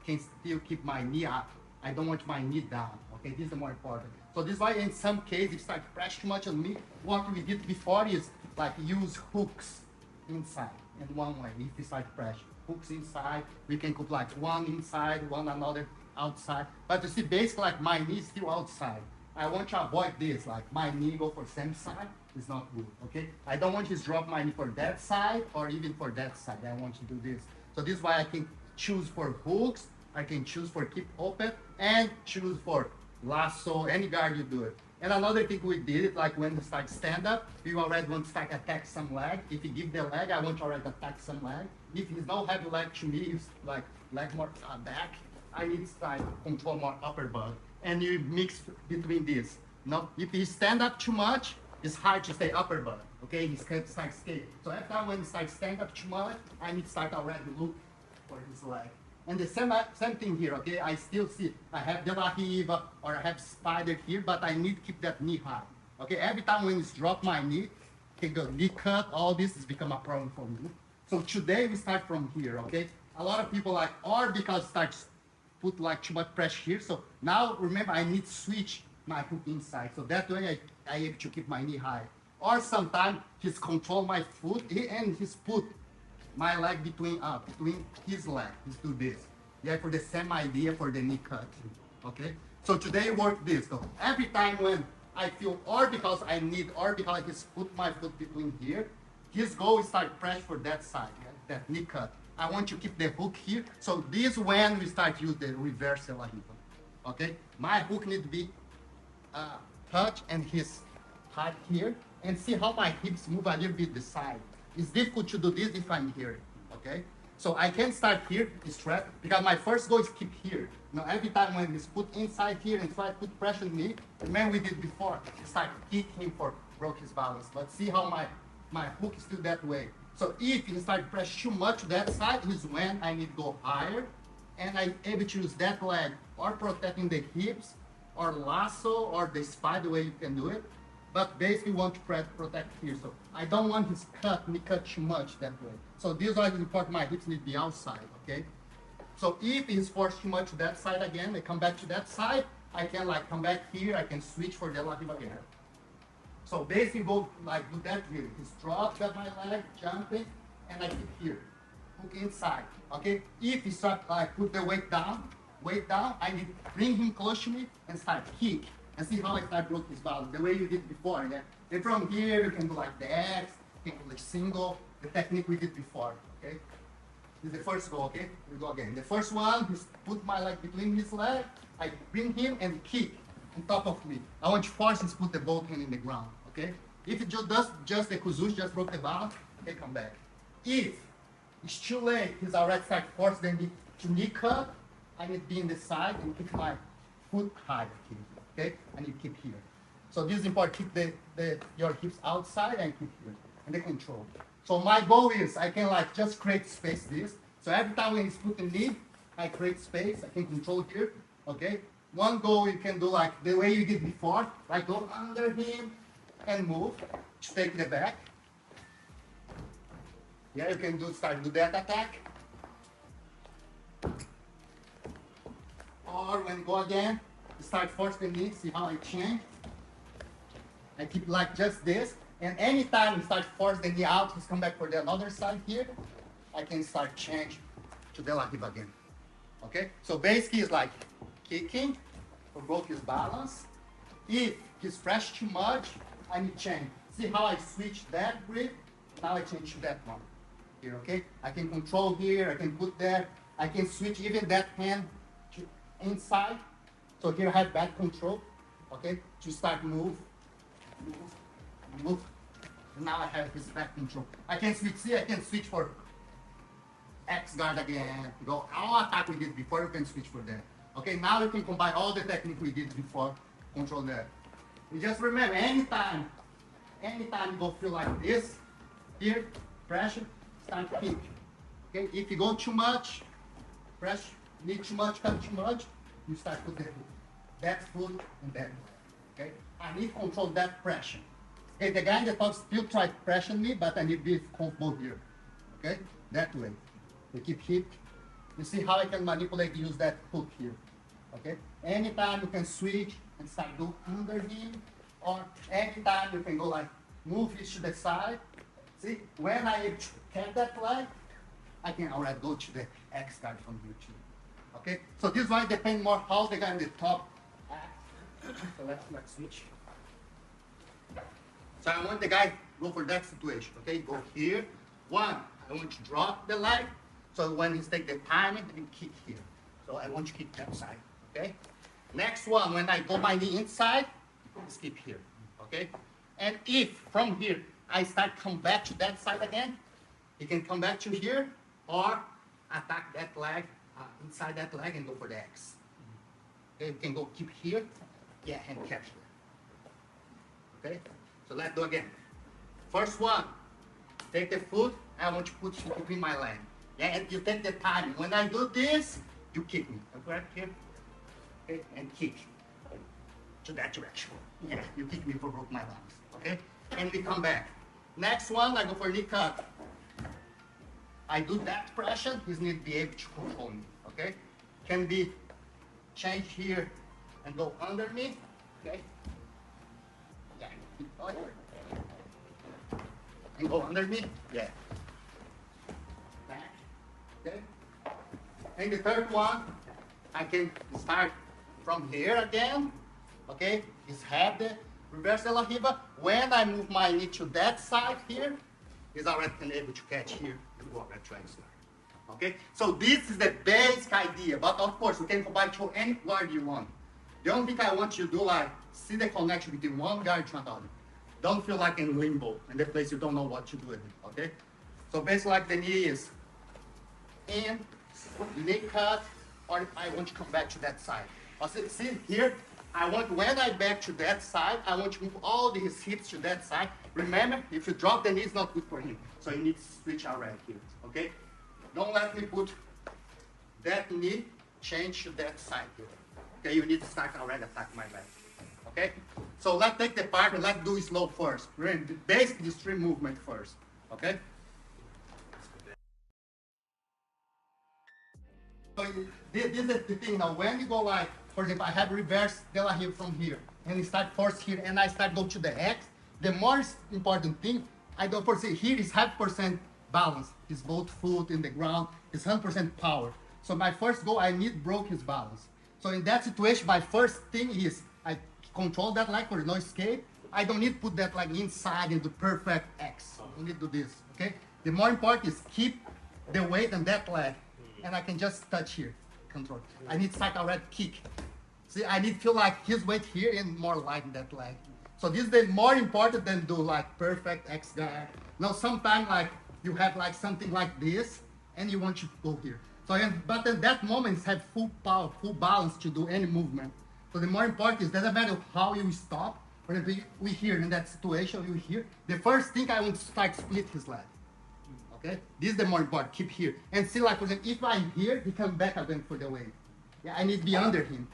can still keep my knee up. I don't want my knee down. Okay, this is more important. So this is why in some cases, if you start pressure too much on me, what we did before is like use hooks inside in one way. If you start pressure, hooks inside, we can put like one inside, one another outside. But you see, basically like my knee is still outside. I want to avoid this, like my knee go for same side, it's not good, okay? I don't want to drop my knee for that side or even for that side. I want to do this. So this is why I can choose for hooks, I can choose for keep open, and choose for lasso, any guard you do it. And another thing we did, like when you start stand up, you already want to start attack some leg. If you give the leg, I want to already attack some leg. If he's no heavy leg to me, it's like leg more back, I need to start control more upper body. And you mix between this. No, if you stand up too much, it's hard to stay upper body. Okay, he can't start skate. So every time when you start stand up too much, I need to start already look for his leg. And the same thing here, okay? I still see, I have De La Riva or I have Spider here, but I need to keep that knee high. Okay, every time when it's drop my knee, can go knee cut, all this has become a problem for me. So today we start from here, okay? A lot of people like, or because starts put like too much pressure here. So now remember, I need to switch my hook inside. So that way I able to keep my knee high. Or sometimes he's control my foot and he's put my leg between his leg. He's do this. Yeah, for the same idea for the knee cut. Okay? So today work this. So every time when I feel or because I need or because I just put my foot between here, his goal is start press for that side, yeah? That knee cut. I want to keep the hook here. So this when we start use the reverse De La Riva. Okay? My hook need to be touch and his height here. And see how my hips move a little bit the side. It's difficult to do this if I'm here, okay? So I can start here, strap, because my first goal is keep here. Now every time when it's put inside here and try to put pressure on me, remember we did before, start kicking him for broke his balance. But see how my hook is still that way. So if you start pressure too much to that side, is when I need to go higher and I'm able to use that leg or protecting the hips, or lasso, or the spine, the way you can do it. But basically want to protect here. So I don't want his knee cut too much that way. So this is why it's important my hips need to be outside, okay? So if he's forced too much to that side again, I come back to that side, I can like come back here, I can switch for the left hip again. So basically go like do that really. He's dropped at my leg, jumping, and I keep here. Hook inside, okay? If he start like put the weight down, I need to bring him close to me and start kick. And see how I start broke his balance, the way you did before, yeah? And from here, you can do like the X, you can do the single, the technique we did before, okay? This is the first go, okay? We go again. The first one, he's put my leg between his leg, I bring him and kick on top of me. I want to force him to put the both hand in the ground, okay? If it just does just the kuzushi, just broke the balance, okay, come back. If it's too late, he's already started forcing the knee to knee cut, I need to be in the side and keep my foot high, okay? I need to keep here. So this is important, keep your hips outside and keep here, and the control. So my goal is, I can like just create space this. So every time when he's putting knee, I create space, I can control here, okay? One goal you can do like the way you did before, like go under him and move to take the back. Yeah, you can start do that attack. Or when you go again, start forcing the knee, see how I change. I keep like just this, and anytime you start forcing the knee out, he's come back for the other side here, I can start change to the left hip again. Okay? So basically it's like kicking for both his balance. If he's fresh too much, I need change. See how I switch that grip, now I change to that one. Here, okay? I can control here, I can put there, I can switch even that hand to inside. So here I have back control, okay? To start move. Now I have his back control. I can switch, see, I can switch for X guard again. Go all attack we did before, you can switch for that. Okay, now you can combine all the technique we did before, control that. You just remember, anytime you go feel like this, here, pressure, start kick. Okay, if you go too much, pressure, need too much, cut too much, you start put that foot and that. Okay, I need to control that pressure. Okay, the guy in the top still try to pressure me, but I need to be comfortable here. Okay, that way. We keep hip. You see how I can manipulate, use that hook here. Okay, anytime you can switch and start go under him, or anytime you can go like move it to the side. See, when I catch that leg, I can already go to the X guard from here too. Okay, so this one depends more how the guy in the top acts. So let's switch. So I want the guy go for that situation. Okay, go here. One, I want to drop the leg. So when he's take the timing and kick here. So I want to kick that side. Okay. Next one, when I go my knee inside, skip here. Okay. And if from here I start come back to that side again, you can come back to here or attack that leg inside that leg and go for the X. Okay. You can go keep here, yeah, and catch it. Okay. So let's do again. First one, take the foot. I want to put it between my leg. Yeah, and you take the time. When I do this, you kick me. Right here. Okay, and kick to that direction. Yeah, you kick me for broke my balance. Okay, and we come back. Next one, I go for knee cut. I do that pressure. He need to be able to control me. Okay, can be change here and go under me. Okay. Yeah. And go under me. Yeah. Okay. And the third one, I can start from here again. Okay, is have the reverse de la riba. When I move my knee to that side here, is already able to catch here and go over that triangle. Okay, so this is the basic idea. But of course, you can combine to any guard you want. The only thing I want you to do, like, see the connection between one guard to another. Don't feel like in limbo, in the place you don't know what to do with it. Okay, so basically, like the knee is in, knee cut, or I want to come back to that side. Also, see here, I want, when I back to that side, I want to move all his hips to that side. Remember, if you drop the knee, it's not good for him. So you need to switch already here, okay? Don't let me put that knee, change to that side here. Okay, you need to start already attack my leg. Okay, so let's take the part and let's do it slow first. Basically, stream movement first. Okay. So this is the thing now. When you go like, for example, I have reverse de la heel from here, and you start first here, and I start go to the X. The most important thing, I don't foresee here is 100% balance. It's both foot in the ground. It's 100% power. So my first goal, I need broke his balance. So in that situation, my first thing is I control that leg for no escape. I don't need to put that leg inside into perfect X. I don't need to do this. Okay. The more important is keep the weight on that leg. And I can just touch here, control. I need start already kick. See, I need to feel like his weight here and more light in that leg. So this is the more important than do like perfect X guard. Now sometimes like you have like something like this and you want to go here. So but in that moment you have full power, full balance to do any movement. So the more important is doesn't matter how you stop. For example, we here in that situation, you here. The first thing I want to start split his leg. Okay, this is the more important. Keep here and see, like for example, if I'm here, he comes back again for the weight. Yeah, I need to be under him.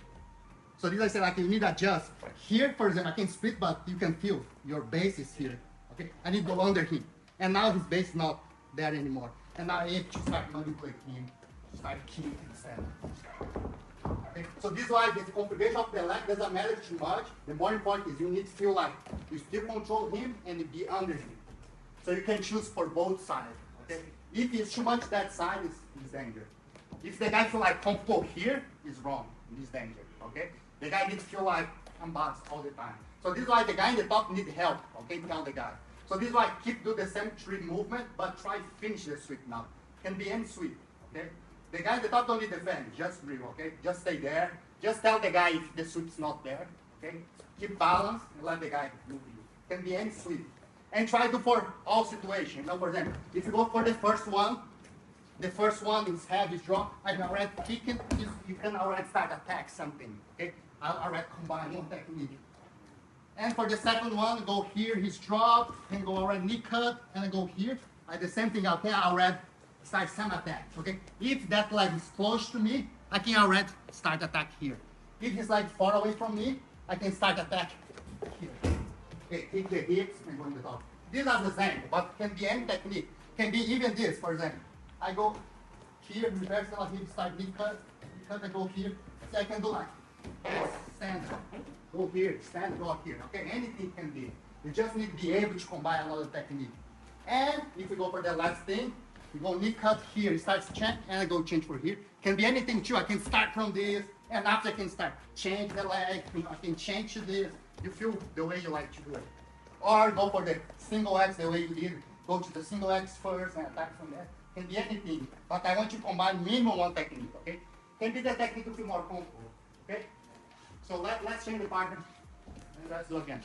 So this I say like you need to adjust. Here, for example, I can split, but you can feel your base is here. Okay, I need to go under him, and now his base is not there anymore. And now I have to start manipulating him, start kicking instead. Okay, so this is why the configuration of the leg doesn't matter too much. The more important is you need to feel like you still control him and be under him. So you can choose for both sides. Okay? If it's too much that side, it's danger. If the guy feel like comfortable here, it's wrong. It's danger. Okay? The guy needs to feel like I'm balanced all the time. So this is why the guy in the top needs help. Okay, tell the guy. So this is why keep do the same tree movement, but try to finish the sweep now. Can be any sweep. Okay? The guy in the top don't need defend. Just breathe. Okay? Just stay there. Just tell the guy if the sweep's not there. Okay? Keep balance and let the guy move you. Can be any sweep. And try to for all situations. Now, for example, if you go for the first one is heavy drop. I can already kick it. You can already start attack something. Okay, I'll already combine one technique. And for the second one, go here, his drop, and go already knee cut, and I go here. Like the same thing. Okay, I already start some attack. Okay, if that leg is close to me, I can already start attack here. If it's like far away from me, I can start attack here. Okay, take the hips and go in the top. These are the same, but can be any technique. Can be even this, for example. I go here, reverse the hip, start knee cut, I go here. So I can do like stand, go here, stand, go here. Okay, anything can be. You just need to be able to combine another technique. And if we go for the last thing, we go knee cut here, it starts change, and I go change for here. Can be anything too. I can start from this, and after I can start change the leg. I can change to this. You feel the way you like to do it. Or go for the single X the way you did. Go to the single X first and attack from there. Can be anything. But I want you to combine minimum one technique, okay? Can be the technique to feel more comfortable. Okay? So let's change the partner. And let's do again.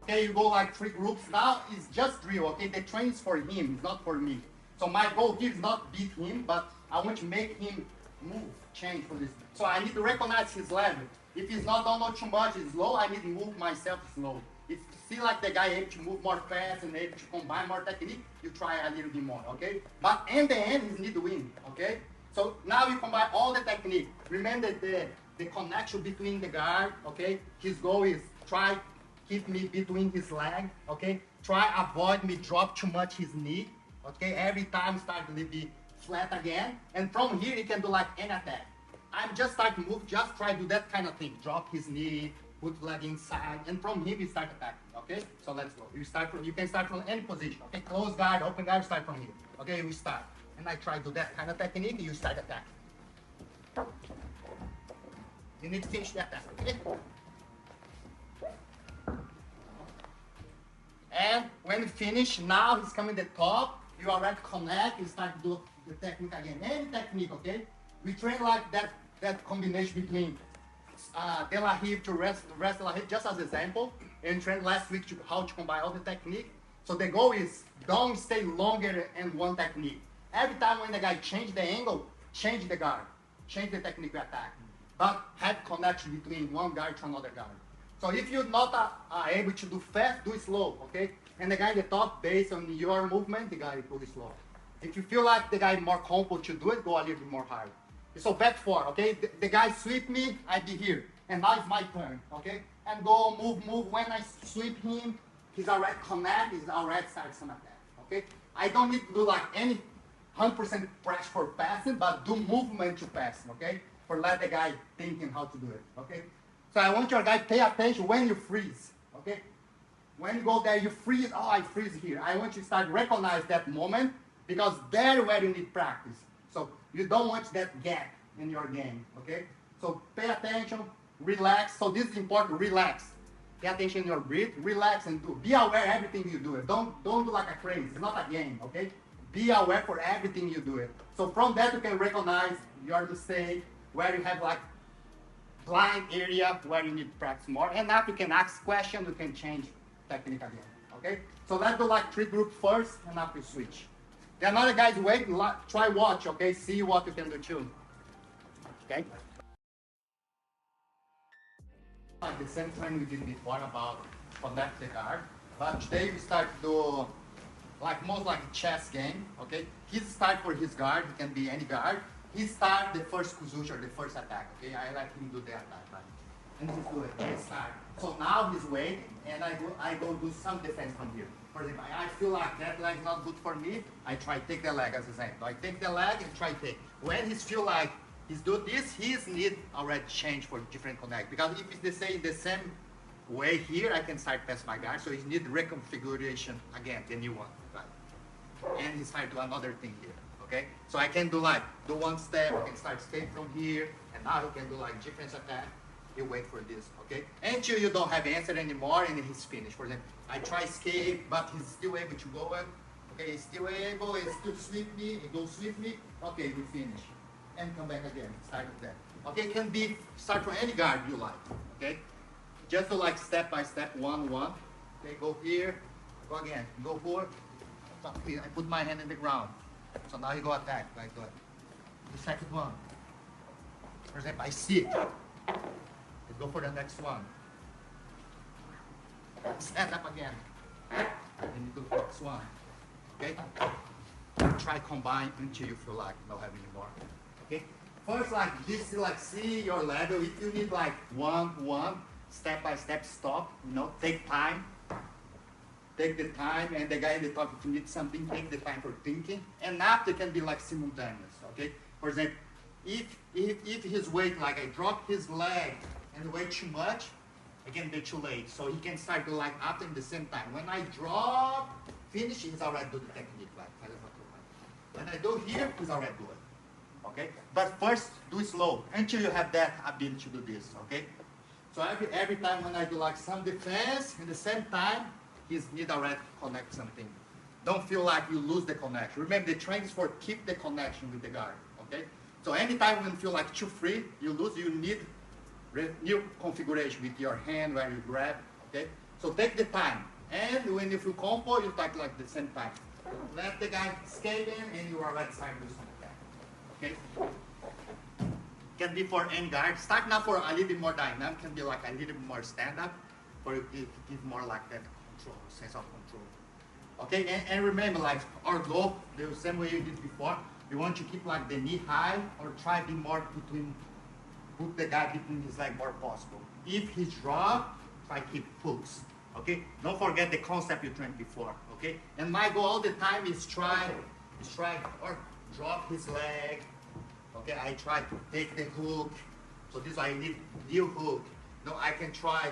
Okay, you go like 3 groups. Now it's just drill, okay? The train is for him, it's not for me. So my goal here is not beat him, but I want to make him move, change for this. So I need to recognize his level. If he's not down too much, it's slow, I need to move myself slow. If you see like the guy able to move more fast and able to combine more technique, you try a little bit more, okay? But in the end, he need to win, okay? So now you combine all the technique. Remember the connection between the guard, okay? His goal is try keep me between his leg, okay? Try avoid me drop too much his knee, okay? Every time start to be flat again. And from here, you can do like any attack. I'm just start to move, just try to do that kind of thing. Drop his knee, put leg inside, and from here we start attacking, okay? So let's go. You can start from any position, okay? Close guard, open guard, start from here. Okay, we start. And I try to do that kind of technique, you start attacking. You need to finish the attack, okay? And when you finish, now he's coming the top, you already connect, you start to do the technique again. Any technique, okay? We train like that combination between de la hip to rest de la hip, just as example, and train last week to how to combine all the technique. So the goal is don't stay longer in one technique. Every time when the guy change the angle, change the guard, change the technique we attack. But have connection between one guard to another guard. So if you're not able to do fast, do it slow, okay? And the guy at the top, based on your movement, the guy will do it slow. If you feel like the guy more comfortable to do it, go a little bit more hard. So back four, okay? The guy sweep me, I be here. And now it's my turn, okay? And go, move. When I sweep him, he's already connect, he's already started some attack, okay? I don't need to do like any 100% pressure for passing, but do movement to pass, okay? For let the guy thinking how to do it, okay? So I want your guy pay attention when you freeze, okay? When you go there, you freeze, oh, I freeze here. I want you to start recognize that moment because there where you need practice. So you don't want that gap in your game, okay? So pay attention, relax. So this is important, relax. Pay attention in your breath, relax and do. Be aware everything you do it. Don't do like a crazy, it's not a game, okay? Be aware for everything you do it. So from that you can recognize your mistake, where you have like blind area where you need to practice more. And now you can ask questions, you can change technique again, okay? So let's do like 3 groups first, and after you switch. The another guys wait, try watch, okay? See what you can do too, okay? Like the same thing we did before about connect the guard, but today we start to do like most like a chess game, okay? He start for his guard, he can be any guard. He start the first kuzushi, the first attack, okay? I let him do the attack, right? And he's do it, he start. So now he's waiting, and I go do some defense from here. For example, I feel like that leg is not good for me, I try take the leg as a example. I take the leg and try take. When he feel like he's do this, he's need already change for different connect. Because if it's the same way here, I can start past my guard, so he need reconfiguration again, the new one, right? And he start do another thing here. Okay, so I can do like, do one step, I can start escape from here, and now he can do like defense attack. You wait for this, okay? Until you don't have answer anymore and he's finished. For example, I try escape, but he's still able to go up. Okay, he's still able, he still sweep me, he goes sweep me. Okay, we finish. And come back again, start with that. Okay, can be, start from any guard you like, okay? Just do like step by step, 1, 1. Okay, go here, go again, go forward. I put my hand in the ground. So now you go attack, like that. The second one. For example, I sit. You go for the next one. Stand up again. And you do the next one. Okay? Try combine until you feel like not having any more. Okay? First, like this, like see your level. If you need like 1, 1, step by step, stop. You know, take time. Take the time, and the guy in the top, if you need something, take the time for thinking. And after can be like simultaneous, okay? For example, if his weight, like I drop his leg and weigh too much, it can be too late. So he can start to like after in the same time. When I drop, finish, he's already do the technique, like when I do here, he's already do it, okay? But first, do it slow until you have that ability to do this, okay? So every time when I do like some defense, in the same time, he's need already to connect something. Don't feel like you lose the connection. Remember, the training is for keep the connection with the guard, okay? So anytime when you feel like too free, you lose, you need new configuration with your hand where you grab, okay? So take the time. And when you feel comfortable, you take like the same time. Let the guy escape in, and you are already starting to do some attack, okay? Can be for any guard. Start now for a little bit more dynamic, can be like a little bit more stand-up, for you to give more like that control, sense of control. Okay, and remember, like our goal, the same way you did before, you want to keep like the knee high or try to be more between, put the guy between his leg more possible. If he drop, try to keep hooks. Okay, don't forget the concept you trained before. Okay, and my goal all the time is try or drop his leg. Okay, I try to take the hook. So this I need new hook. No, I can try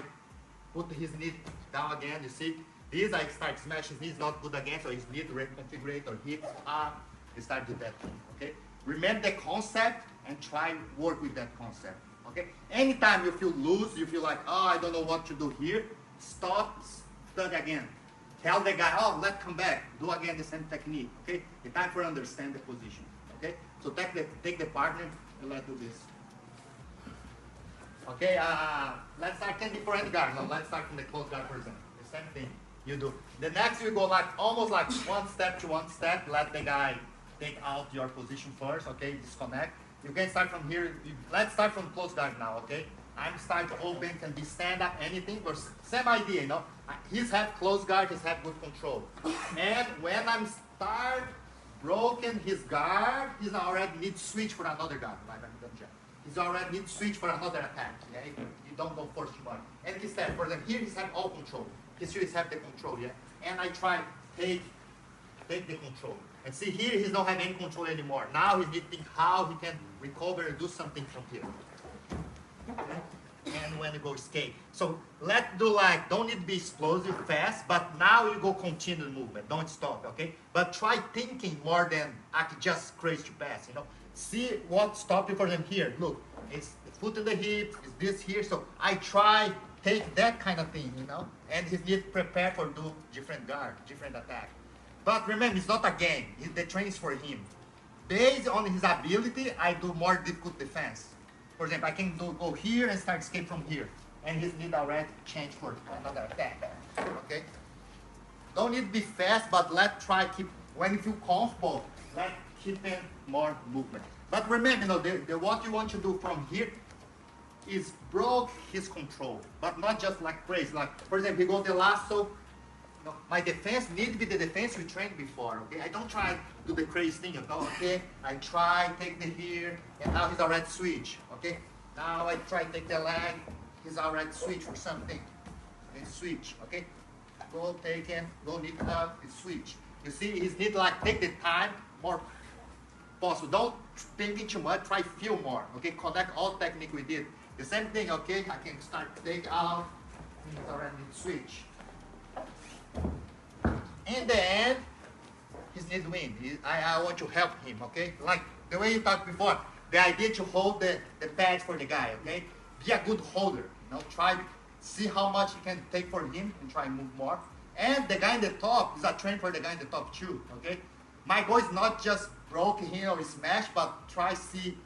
put his knee down again, you see? This I start smashing, his not good again, so his knee to reconfigure or hips up, you start do that thing, okay? Remember the concept and try work with that concept, okay? Anytime you feel loose, you feel like, oh, I don't know what to do here, stop, study again. Tell the guy, oh, let's come back, do again the same technique, okay? It's time for understand the position, okay? So take the partner and let's do this. Okay, let's start, can be for any guard. Now let's start from the close guard, for example. The same thing you do. The next you go like almost like one step to one step. Let the guy take out your position first. Okay, disconnect. You can start from here. Let's start from close guard now. Okay, I'm starting to open, can be stand up, anything. But same idea, you know. He's have close guard, he's have good control. And when I'm start broken his guard, he's already need to switch for another guard. Right? He's already need to switch for another attack. Yeah? You don't go force too much. And instead, for them here, he's have all control. He's have the control, yeah. And I try take the control. And see here, he's not having any control anymore. Now he need to think how he can recover and do something from here. Okay? And when you go escape. So let's do like, don't need to be explosive fast, but now you go continue the movement. Don't stop, okay? But try thinking more than act just crazy to pass, you know? See what stopped you for them here. Look, it's the foot in the hip, it's this here. So I try take that kind of thing, you know? And he needs to prepare for do different guard, different attack. But remember, it's not a game. The training is for him. Based on his ability, I do more difficult defense. For example, I can go here and start escape from here. And his need already change for another attack. Okay? Don't need to be fast, but let's try keep, when you feel comfortable, let's keep in more movement. But remember, you know, what you want to do from here is broke his control. But not just like crazy. Like, for example, you go the lasso. No, my defense need to be the defense we trained before, okay? I don't try to do the crazy thing, okay? I try, take the here, and now he's already switch, okay? Now I try take the leg, he's already switch for something. And switch, okay? Go take him, go knee up, and switch. You see, he's need like take the time more possible. Don't thinking too much, try feel more, okay? Connect all technique we did. The same thing, okay? I can start take out, he's already switch. In the end, he needs win. I want to help him, okay? Like the way you talked before, the idea to hold the pad for the guy, okay? Be a good holder, you know, try see how much you can take for him and try and move more. And the guy in the top is a train for the guy in the top too, okay? My goal is not just broke him or smash, but try see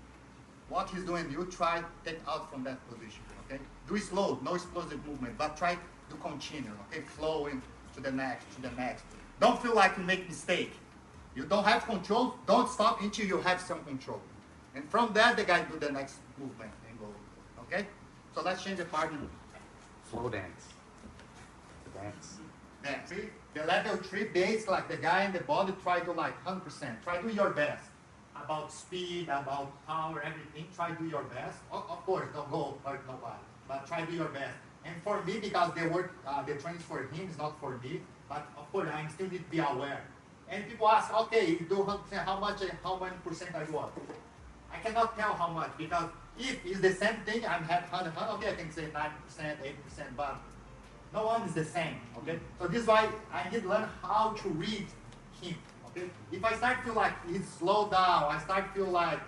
what he's doing. You try take out from that position, okay? Do it slow, no explosive movement, but try to continue, okay? Flowing to the next, to the next. Don't feel like you make mistake. You don't have control, don't stop until you have some control. And from there, the guy do the next movement and go, okay? So let's change the partner.
Slow dance. The dance.
Dance. See? The level 3 base, like the guy in the body, try to like 100%. Try to do your best. About speed, about power, everything, try to do your best. Of course, don't go hurt nobody, but try to do your best. And for me, because the training for him is not for me, but of course, I still need to be aware. And people ask, okay, you do 100%, how many percent are you up? I cannot tell how much, because if it's the same thing, I'm at 100, okay, I can say 9%, 8%, but no one is the same, okay? So this is why I need to learn how to read him, okay? If I start to feel like he's slowed down, I start to feel like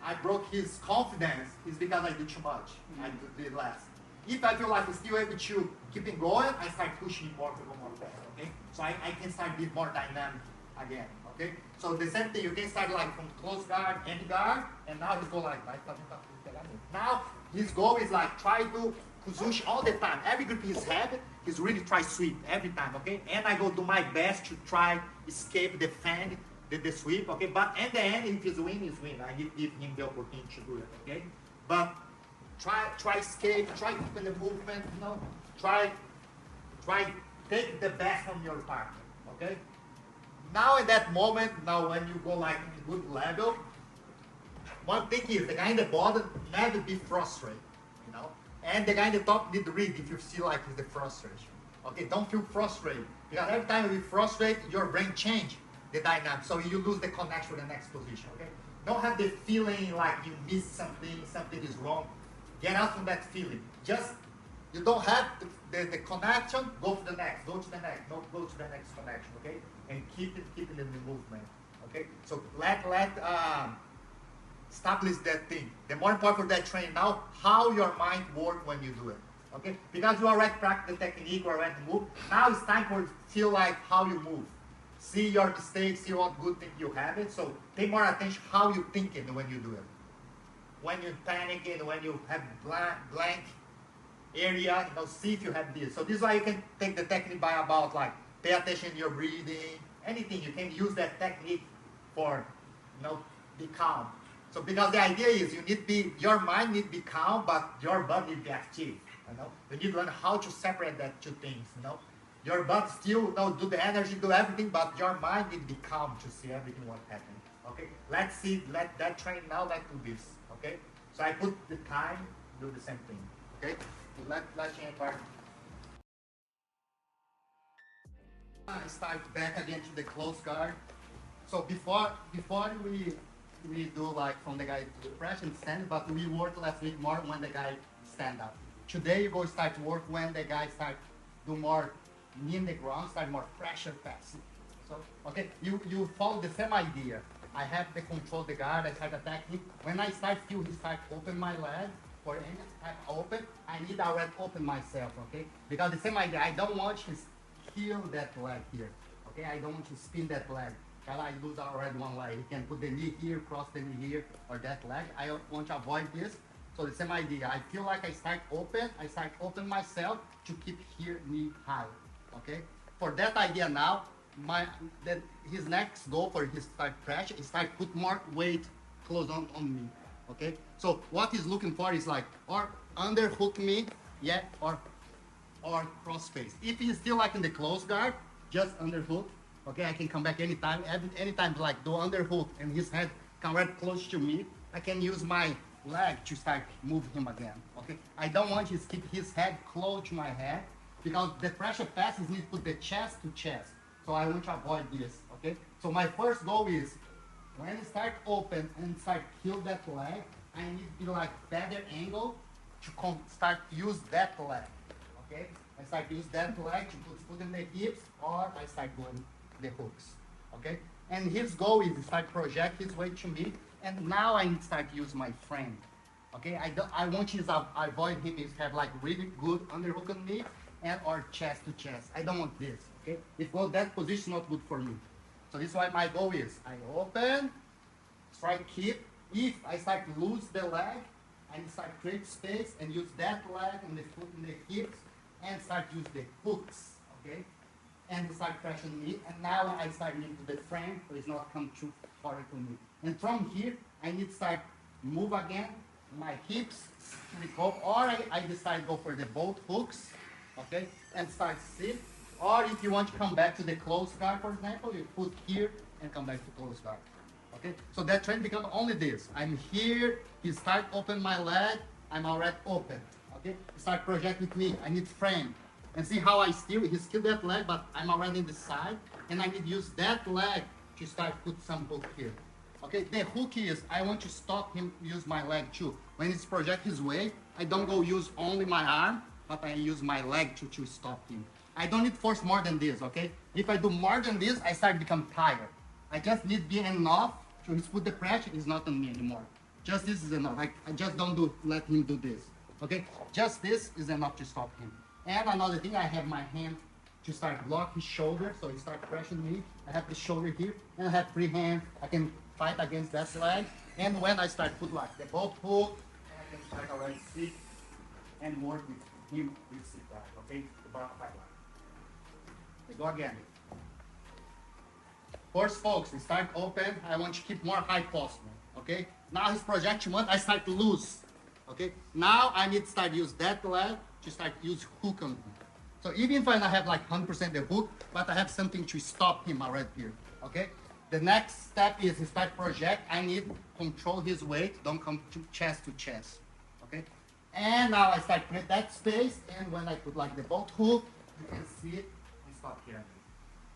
I broke his confidence, it's because I did too much, I did less. If I feel like he's still able to keep it going, I start pushing more to go more fast, okay? So I can start being more dynamic again, okay? So the same thing, you can start like from close guard, end guard, and now he's go like, now his goal is like try to push all the time. Every grip he's had, he's really try sweep every time, okay? And I go do my best to try escape, defend the sweep, okay? But in the end, if he's win, he's win. I give him the opportunity to do it, okay? But try escape, try keep in the movement, you know, try take the best from your partner, okay? Now in that moment, now when you go like in good level, one thing is the guy in the bottom never be frustrated, you know, and the guy in the top need to read if you see like the frustration, okay? Don't feel frustrated, because every time you frustrate, your brain change the dynamic, so you lose the connection with the next position, okay? Don't have the feeling like you miss something, something is wrong. Get out from that feeling. Just, you don't have the connection, go to the next, go to the next, go to the next connection, okay? And keep it in the movement, okay? So let establish that thing. The more important for that training now, how your mind works when you do it, okay? Because you already practice the technique, you already move. Now it's time for feel like how you move. See your mistakes, see what good thing you have it. So pay more attention how you thinking when you do it. When you're panicking, when you have blank area, you know, see if you have this. So this is why you can take the technique by about like pay attention to your breathing, anything. You can use that technique for, you know, be calm. So because the idea is you need to be, your mind need to be calm, but your body need to be active. You know, you need to learn how to separate that two things. You know, Your butt still do the energy, do everything, but your mind need to be calm to see everything what happened. Okay, let's see, let that train now, let's do this. Okay, so I put the time, do the same thing. Okay, let's change part. I start back again to the close guard. So before we do like from the guy to the press and stand, but we work last week more when the guy stand up. Today you go start work when the guy start do more knee in the ground, start more pressure pass. So okay, you follow the same idea. I have to control the guard, I start attacking. When I start feel he start open my leg or any type open, I need already open myself, okay? Because the same idea, I don't want to kill that leg here. Okay, I don't want to spin that leg. Because I lose already one leg. He can put the knee here, cross the knee here, or that leg. I want to avoid this. So the same idea. I feel like I start open myself to keep here knee high. Okay? For that idea now, his next goal for his start pressure is start put more weight close on me. Okay? So what he's looking for is like or underhook me, yeah, or cross face. If he's still like in the close guard, just underhook. Okay, I can come back anytime. Anytime like do underhook and his head come right close to me, I can use my leg to start move him again. Okay, I don't want to keep his head close to my head because the pressure passes need to put the chest to chest. So I want to avoid this. Okay, so my first goal is when I start open and start kill that leg, I need to be like better angle to start use that leg. Okay, I start use that leg to put foot in the hips, or I start going the hooks. Okay, and his goal is to start project his weight to me, and now I need to start use my frame. Okay, I want to avoid him is have like really good underhook on me and or chest to chest. I don't want this. Okay, if go that position not good for me. So this is why my goal is I open, try keep. If I start lose the leg, I start create space and use that leg and the foot in the hips and start use the hooks, okay? And start pressuring me. And now I start into the frame, so it's not come too far to me. And from here, I need to start move again, my hips to the go, or I decide go for the both hooks, okay? And start sit. Or if you want to come back to the close guard, for example, you put here and come back to close guard. Okay, so that trend becomes only this. I'm here, he start open my leg, I'm already open. Okay, start project with me, I need frame. And see how he still that leg, but I'm already in the side, and I need to use that leg to start put some hook here. Okay, the hook is, I want to stop him use my leg too. When he's project his way, I don't go use only my arm, but I use my leg to stop him. I don't need force more than this, okay? If I do more than this, I start become tired. I just need be enough to put the pressure is not on me anymore. Just this is enough. I just don't let him do this. Okay? Just this is enough to stop him. And another thing, I have my hand to start block his shoulder, so he start pressuring me. I have the shoulder here, and I have free hand. I can fight against that leg. And when I start put like the both hook, I can start already sit and work with him with sit back. Okay? The back line. Go again. First, folks, we start open. I want to keep more high possible. Okay? Now his projection one, I start to lose. Okay? Now I need to start use that leg to start use hook on him. So even if I don't have like 100% the hook, but I have something to stop him right here. Okay? The next step is he start project. I need to control his weight. Don't come to chest. Okay? And now I start create that space. And when I put like the both hook, you can see it. Stop here.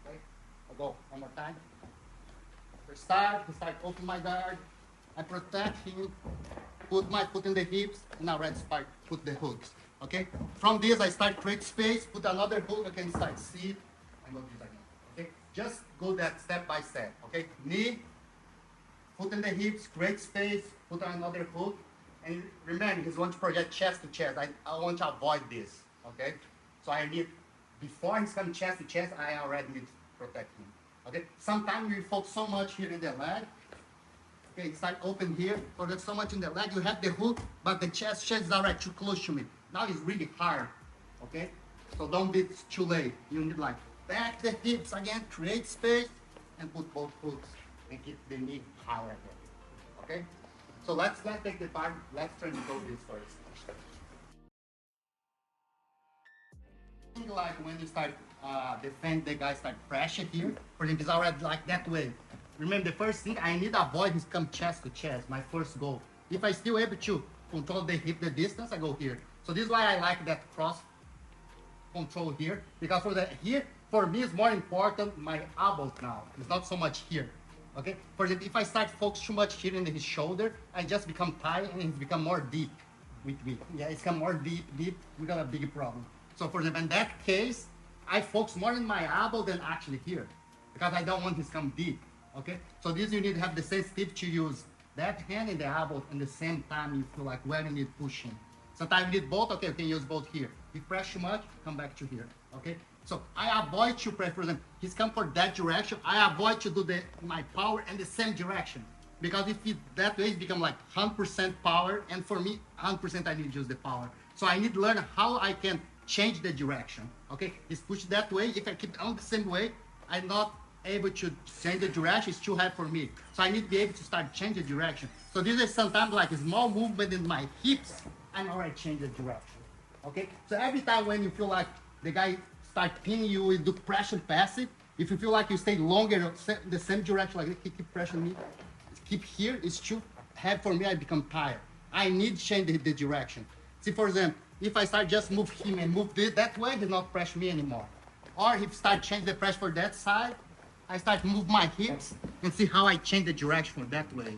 Okay? I'll go one more time. First start open my guard. I protect him, put my foot in the hips, and now red start put the hooks. Okay? From this I start create space, put another hook, I can start sit and go this again. Okay? Just go that step by step. Okay? Knee, foot in the hips, create space, put another hook. And remember, he's going to project chest to chest. I want to avoid this. Okay? So I need before he's coming chest to chest, I already need to protect him. Okay? Sometimes we focus so much here in the leg. Okay, start open here. So there's so much in the leg. You have the hook, but the chest is already too close to me. Now it's really hard. Okay? So don't be too late. You need like back the hips again, create space, and put both hooks and keep the knee higher again. Okay? So let's take the part. Let's try to go this first. think like when you start defend the guy start pressure here, for example, it's already like that way. Remember the first thing, I need to avoid his come chest to chest, my first goal. If I still able to control the hip, the distance, I go here. So this is why I like that cross control here, because for the here, for me it's more important my elbow now. It's not so much here. Okay? For example, if I start focus too much here in his shoulder, I just become tight and it's become more deep with me. Yeah, it's become more deep, we got a big problem. So for example, in that case, I focus more in my elbow than actually here, because I don't want this to come deep. Okay? So this you need to have the sensitivity to use that hand and the elbow at the same time you feel like where you need pushing. Sometimes you need both, okay, you can use both here. If press too much, come back to here, okay? So I avoid to press, for example, he's come for that direction, I avoid to do my power in the same direction. Because if it that way, it become like 100% power, and for me, 100% I need to use the power. So I need to learn how I can change the direction, okay? It's pushed that way, if I keep on the same way, I'm not able to change the direction, it's too hard for me. So I need to be able to start change the direction. So this is sometimes like a small movement in my hips, I'm already change the direction. Okay? So every time when you feel like the guy start pinning you, do pressure passive, if you feel like you stay longer in the same direction, like he keep pressuring me, keep here, it's too heavy for me, I become tired. I need to change the direction. See, for example, if I start just move him and move this, that way, he's not pressure me anymore. Or if start change the pressure for that side, I start move my hips and see how I change the direction for that way.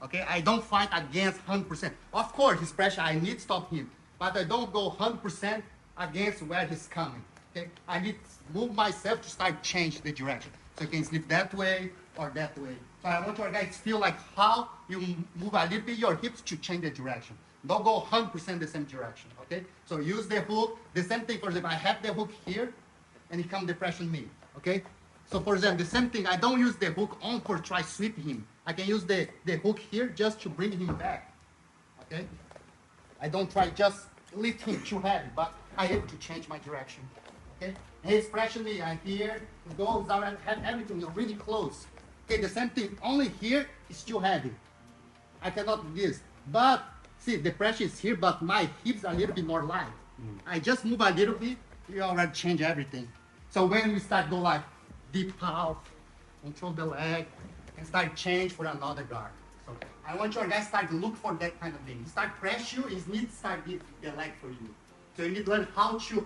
Okay, I don't fight against 100%. Of course, his pressure, I need to stop him, but I don't go 100% against where he's coming. Okay, I need to move myself to start change the direction. So you can slip that way or that way. So I want your guys to feel like how you move a little bit your hips to change the direction. Don't go 100% the same direction, okay? So use the hook, the same thing, for example, I have the hook here, and he come depression me, okay? So for example, the same thing, I don't use the hook on for try sweep him. I can use the hook here just to bring him back, okay? I don't try just lift him too heavy, but I have to change my direction, okay? And he's pressuring me, I'm here, he goes down and have everything, you're really close. Okay, the same thing, only here is too heavy. I cannot do this, but see, the pressure is here, but my hips are a little bit more light. I just move a little bit, you already change everything. So when we start go like deep out, control the leg, and start change for another guard. So I want your guys start look for that kind of thing. Start pressure is need to start the leg for you. So you need to learn how to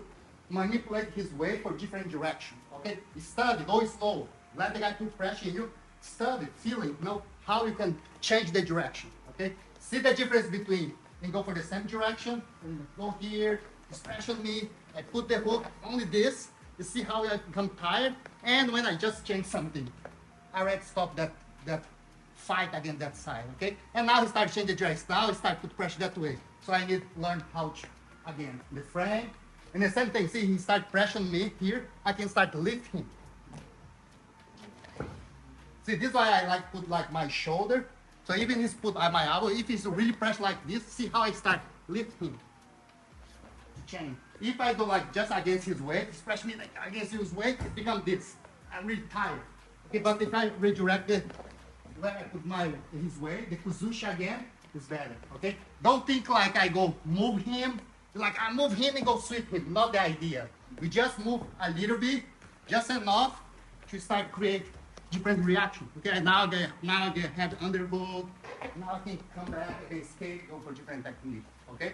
manipulate his weight for different directions. Okay? Study, go slow. Let the guy put pressure in you. Study, feeling, know how you can change the direction. Okay? See the difference between and go for the same direction, and go here, pressure me, I put the hook, only this, you see how I become tired, and when I just change something, I already stop that fight against that side, okay? And now he start change the direction, now he start put pressure that way. So I need to learn how to, again, the frame, and the same thing, see he start pressuring me here, I can start lifting him. See, this is why I like put like my shoulder, so even he's put on my elbow, if he's really pressed like this, see how I start lifting. Change. If I do like just against his weight, especially like against his weight, it becomes this. I'm really tired. Okay, but if I redirect it where I put his weight, the position again is better. Okay? Don't think like I go move him, like I move him and go sweep him. Not the idea. We just move a little bit, just enough to start create different reaction. Okay, now I have underhook, now I can come back, I can escape, go for different technique. Okay?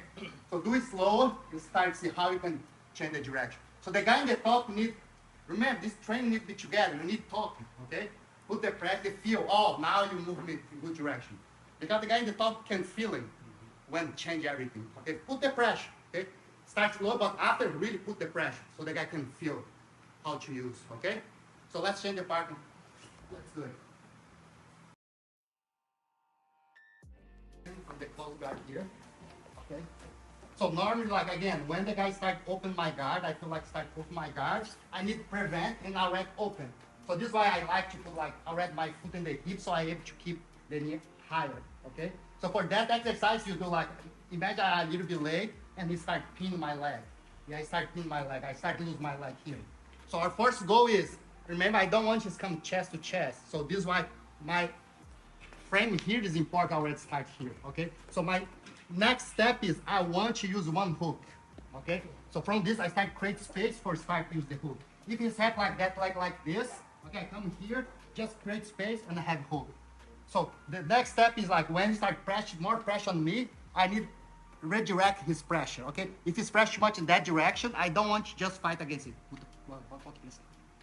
So do it slow and start to see how you can change the direction. So the guy in the top need, remember this training need to be together, you need talking, okay? Put the pressure, feel, oh, now you move me in good direction. Because the guy in the top can feel it when change everything. Okay, put the pressure, okay? Start slow, but after really put the pressure so the guy can feel how to use, okay? So let's change the partner. Let's do it. From the close guard here, okay? So normally, like again, when the guy start open my guard, I feel like start open my guard, I need to prevent and already open. So this is why I like to put like already my foot in the hip so I able to keep the knee higher, okay? So for that exercise, you do like, imagine a little bit late and he start pinning my leg. Yeah, I start pinning my leg, I start to lose my leg here. So our first goal is, remember, I don't want you to come chest to chest. So this is why my frame here is important, I already start here, okay? So my next step is I want to use one hook. Okay? So from this, I start create space for start use the hook. If you set like that, like this, okay, I come here, just create space and I have hook. So the next step is like when you start pressure, more pressure on me, I need redirect his pressure, okay? If he's pressure too much in that direction, I don't want to just fight against it.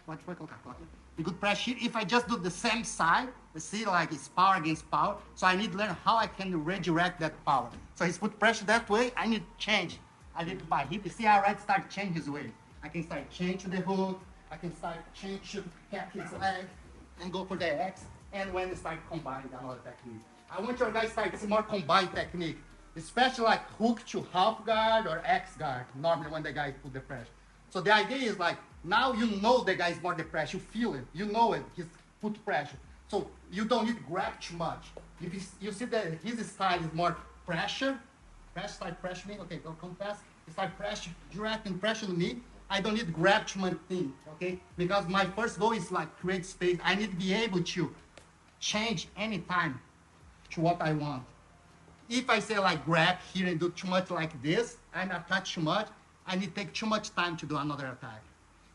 A good pressure. If I just do the same side, you see like it's power against power. So I need to learn how I can redirect that power. So he's put pressure that way, I need to change. I need to my hip. You see I already start change his weight. I can start change to the hook. I can start change to cap his leg and go for the X. And when you start combining another technique. I want your guys to start some more combined technique. Especially like hook to half guard or X guard, normally when the guy put the pressure. So the idea is like, now you know the guy's more the pressure, you feel it, you know it, he's put pressure. So you don't need to grab too much. If you see that his style is more pressure start pressure me, okay, don't come fast. Start pressure, directing pressure on me. I don't need to grab too much thing, okay? Because my first goal is like create space. I need to be able to change anytime to what I want. If I say like grab here and do too much like this, and attack too much, I need to take too much time to do another attack.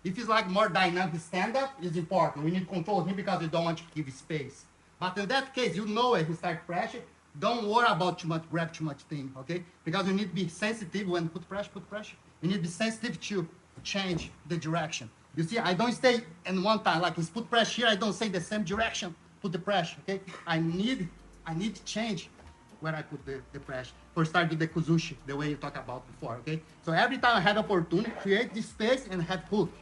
If it's like more dynamic stand-up, it's important. We need to control him because we don't want to give space. But in that case, you know it, he start pressure. Don't worry about too much, grab too much thing, okay? Because you need to be sensitive when put pressure. You need to be sensitive to change the direction. You see, I don't stay in one time, like he's put pressure here, I don't say the same direction, put the pressure, okay? I need to change where I put the pressure. For start with the kuzushi, the way you talked about before, okay? So every time I had opportunity, create this space and have hook.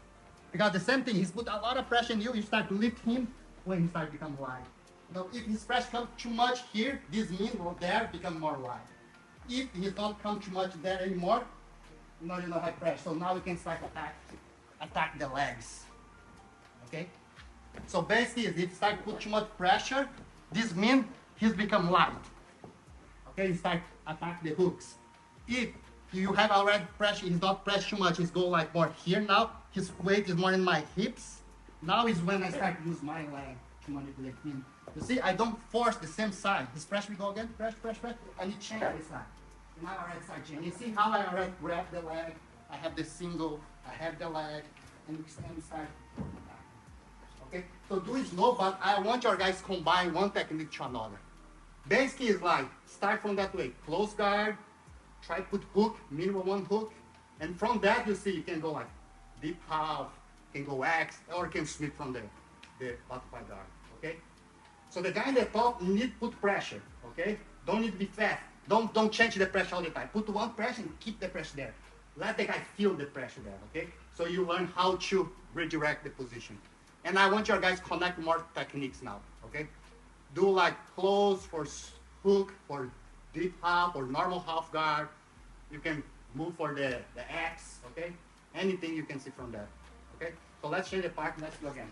Because the same thing, he's put a lot of pressure in you, you start to lift him when he start to become light. Now, if his pressure comes too much here, this means there become more light. If he's not come too much there anymore, now you don't have pressure. So now we can start attack the legs. Okay? So basically, if he start put too much pressure, this means he's become light. Okay, you start attack the hooks. If you have already pressure, he's not pressed too much, he's go like more here now. His weight is more in my hips. Now is when I start to use my leg to manipulate him. You see, I don't force the same side. His pressure will go again, pressure. I need to change this side. Now I already start changing. You see how I already grab the leg, I have the single, I have the leg, and extend side. Okay, so do it slow, but I want your guys combine one technique to another. Basically, it's like, start from that way, close guard, try put hook, minimum one hook, and from that, you see, you can go like deep half, can go X, or can sweep from the butterfly guard, okay? So the guy in the top need to put pressure, okay? Don't need to be fast. Don't change the pressure all the time. Put one pressure and keep the pressure there. Let the guy feel the pressure there, okay? So you learn how to redirect the position. And I want your guys to connect more techniques now, okay? Do like close for hook, for deep half, or normal half guard. You can move for the X, okay? Anything you can see from that, okay? So let's change the part, let's go again.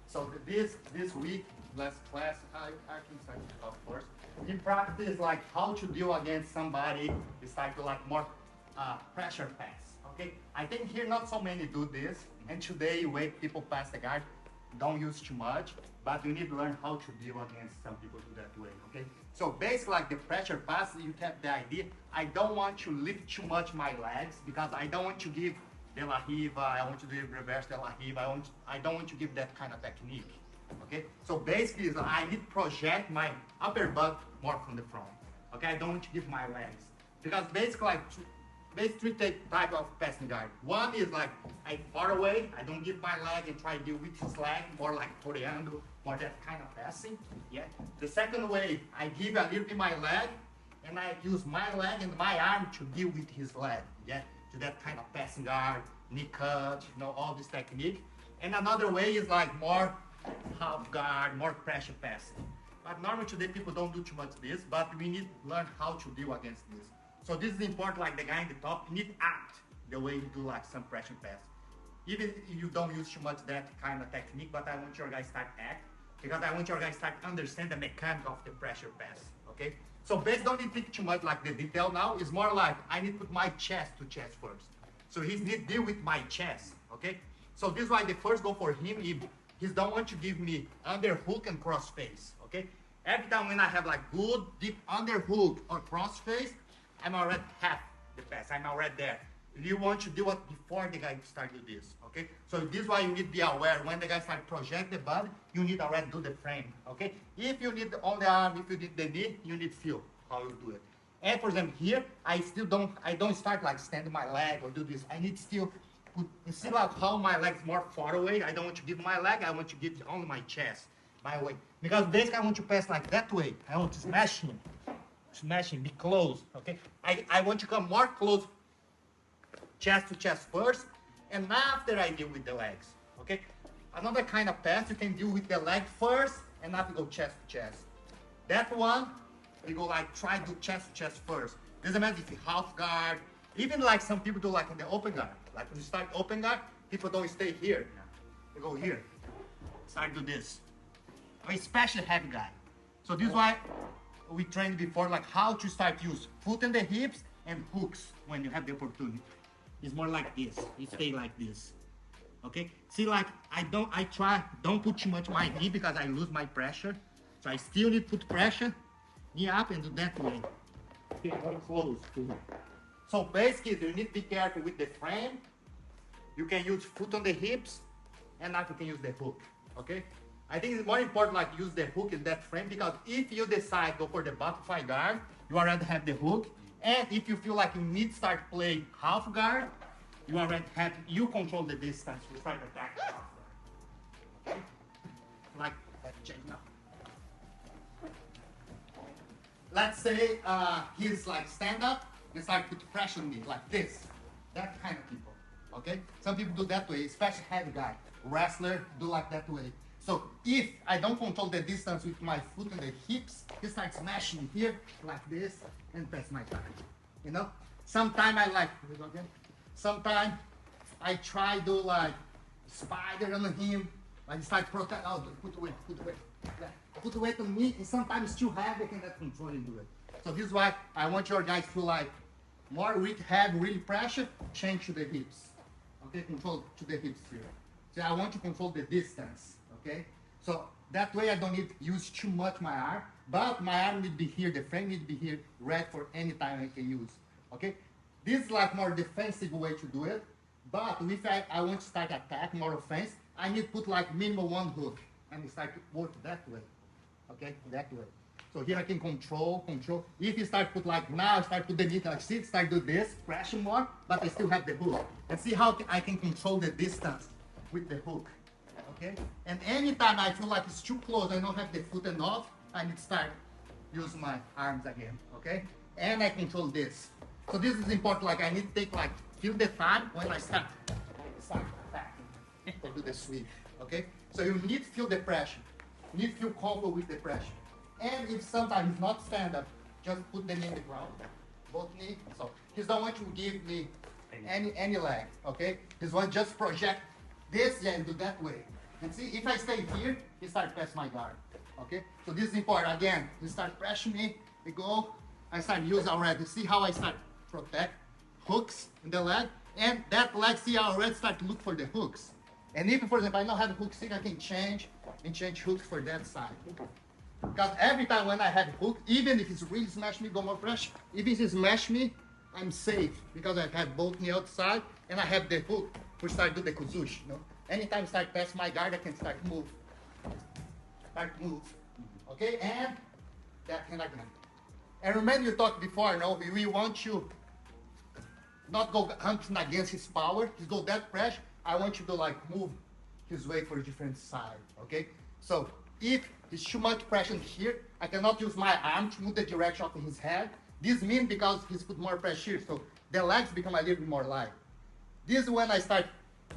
So this week, last class, I can start to talk first. In practice, like how to deal against somebody, it's like more pressure pass, okay? I think here not so many do this, and today when people pass the guard, don't use too much, but you need to learn how to deal against some people do that way, okay? So basically like the pressure pass, you have the idea, I don't want to lift too much my legs because I don't want to give de la riva, I want to do reverse de la riva, I don't want to give that kind of technique, okay? So basically, I need to project my upper butt more from the front, okay? I don't want to give my legs. Because basically, like, three type of passing guard. One is like, I far away, I don't give my leg and try to deal with his leg, more like toreando, more that kind of passing, yeah? The second way, I give a little bit my leg, and I use my leg and my arm to deal with his leg, yeah? To that kind of passing guard, knee cut, you know, all this technique. And another way is like more half guard, more pressure passing. But normally today people don't do too much this, but we need to learn how to deal against this. So this is important, like the guy in the top, you need to act the way you do like some pressure pass. Even if you don't use too much that kind of technique, but I want your guys start act, because I want your guys start understand the mechanic of the pressure pass, okay? So based don't think too much like the detail now, it's more like I need to put my chest to chest first. So he need to deal with my chest, okay? So this is why the first goal for him, he don't want to give me under hook and cross face, okay? Every time when I have like good deep underhook or cross face, I'm already half the pass. I'm already there. You want to do it before the guy start do this, okay? So this is why you need to be aware. When the guy start project the body, you need already do the frame, okay? If you need on the arm, if you need the knee, you need feel how you do it. And for example, here, I don't start like stand my leg or do this. I need still put, you see like how my leg's more far away. I don't want to give my leg, I want to give only my chest, my way. Because basically I want to pass like that way. I want to smash him, be close, okay? I want to come more close, chest to chest first, and after I deal with the legs, okay? Another kind of pass, you can deal with the leg first, and after go chest to chest. That one, you go like, try to do chest to chest first. Doesn't matter if you half guard, even like some people do like in the open guard. Like when you start open guard, people don't stay here. They go here, start do this. Especially heavy guy. So this is why we trained before, like how to start use foot in the hips and hooks when you have the opportunity. It's more like this. You stay like this. Okay? See, like don't put too much my knee because I lose my pressure. So I still need to put pressure, knee up and do that way. Okay, very close to it. So basically, you need to be careful with the frame. You can use foot on the hips, and now you can use the hook. Okay? I think it's more important like use the hook in that frame because if you decide go for the butterfly guard, you already have the hook. And if you feel like you need to start playing half guard, you already have, you control the distance. You start attacking half guard. Okay? Like that change now. Let's say he's like stand up and start put pressure on me like this. That kind of people. Okay? Some people do that way, especially heavy guy. Wrestler do like that way. So if I don't control the distance with my foot and the hips, he starts smashing here like this and pass my time. You know? Sometimes I like, sometimes I try to like spider on him, like start protect, oh, put weight. Put weight on me, and sometimes it's too heavy, I cannot control and do it. So this is why I want your guys to like, more weak head, really pressure, change to the hips. Okay, control to the hips here. So I want to control the distance. Okay, so that way I don't need to use too much my arm, but my arm need to be here, the frame need to be here, ready for any time I can use. Okay, this is like more defensive way to do it, but if I want to start attack, more offense, I need to put like minimum one hook and start to work that way. Okay, that way. So here I can control. If you start put like now, start put the knee like see, start do this, pressure more, but I still have the hook. And see how I can control the distance with the hook. Okay? And anytime I feel like it's too close, I don't have the foot enough, I need to start using my arms again. Okay? And I control this. So this is important, like I need to take like, feel the time when I start attacking. Or do the sweep. Okay? So you need to feel the pressure. You need to feel comfortable with the pressure. And if sometimes it's not stand up, just put them in the ground. Both knee. So he don't want to give me any leg. Okay? He want just project this and do that way. And see, if I stay here, he start press my guard. Okay? So this is important. Again, he start pressing me, we go, I start use already. See how I start protect hooks in the leg? And that leg, see, I already start to look for the hooks. And if, for example, I don't have hooks here, I can change hooks for that side. Because every time when I have hook, even if it's really smash me, go more pressure. If it smash me, I'm safe because I have both knee outside and I have the hook to start do the kuzushi. You know? Anytime I start past my guard, I can start move. Okay, and that hand again. And remember you talked before, no? We want you not go hunting against his power, just go that pressure. I want you to like move his weight for a different side. Okay? So if there's too much pressure here, I cannot use my arm to move the direction of his head. This means because he's put more pressure here, so the legs become a little bit more light. This is when I start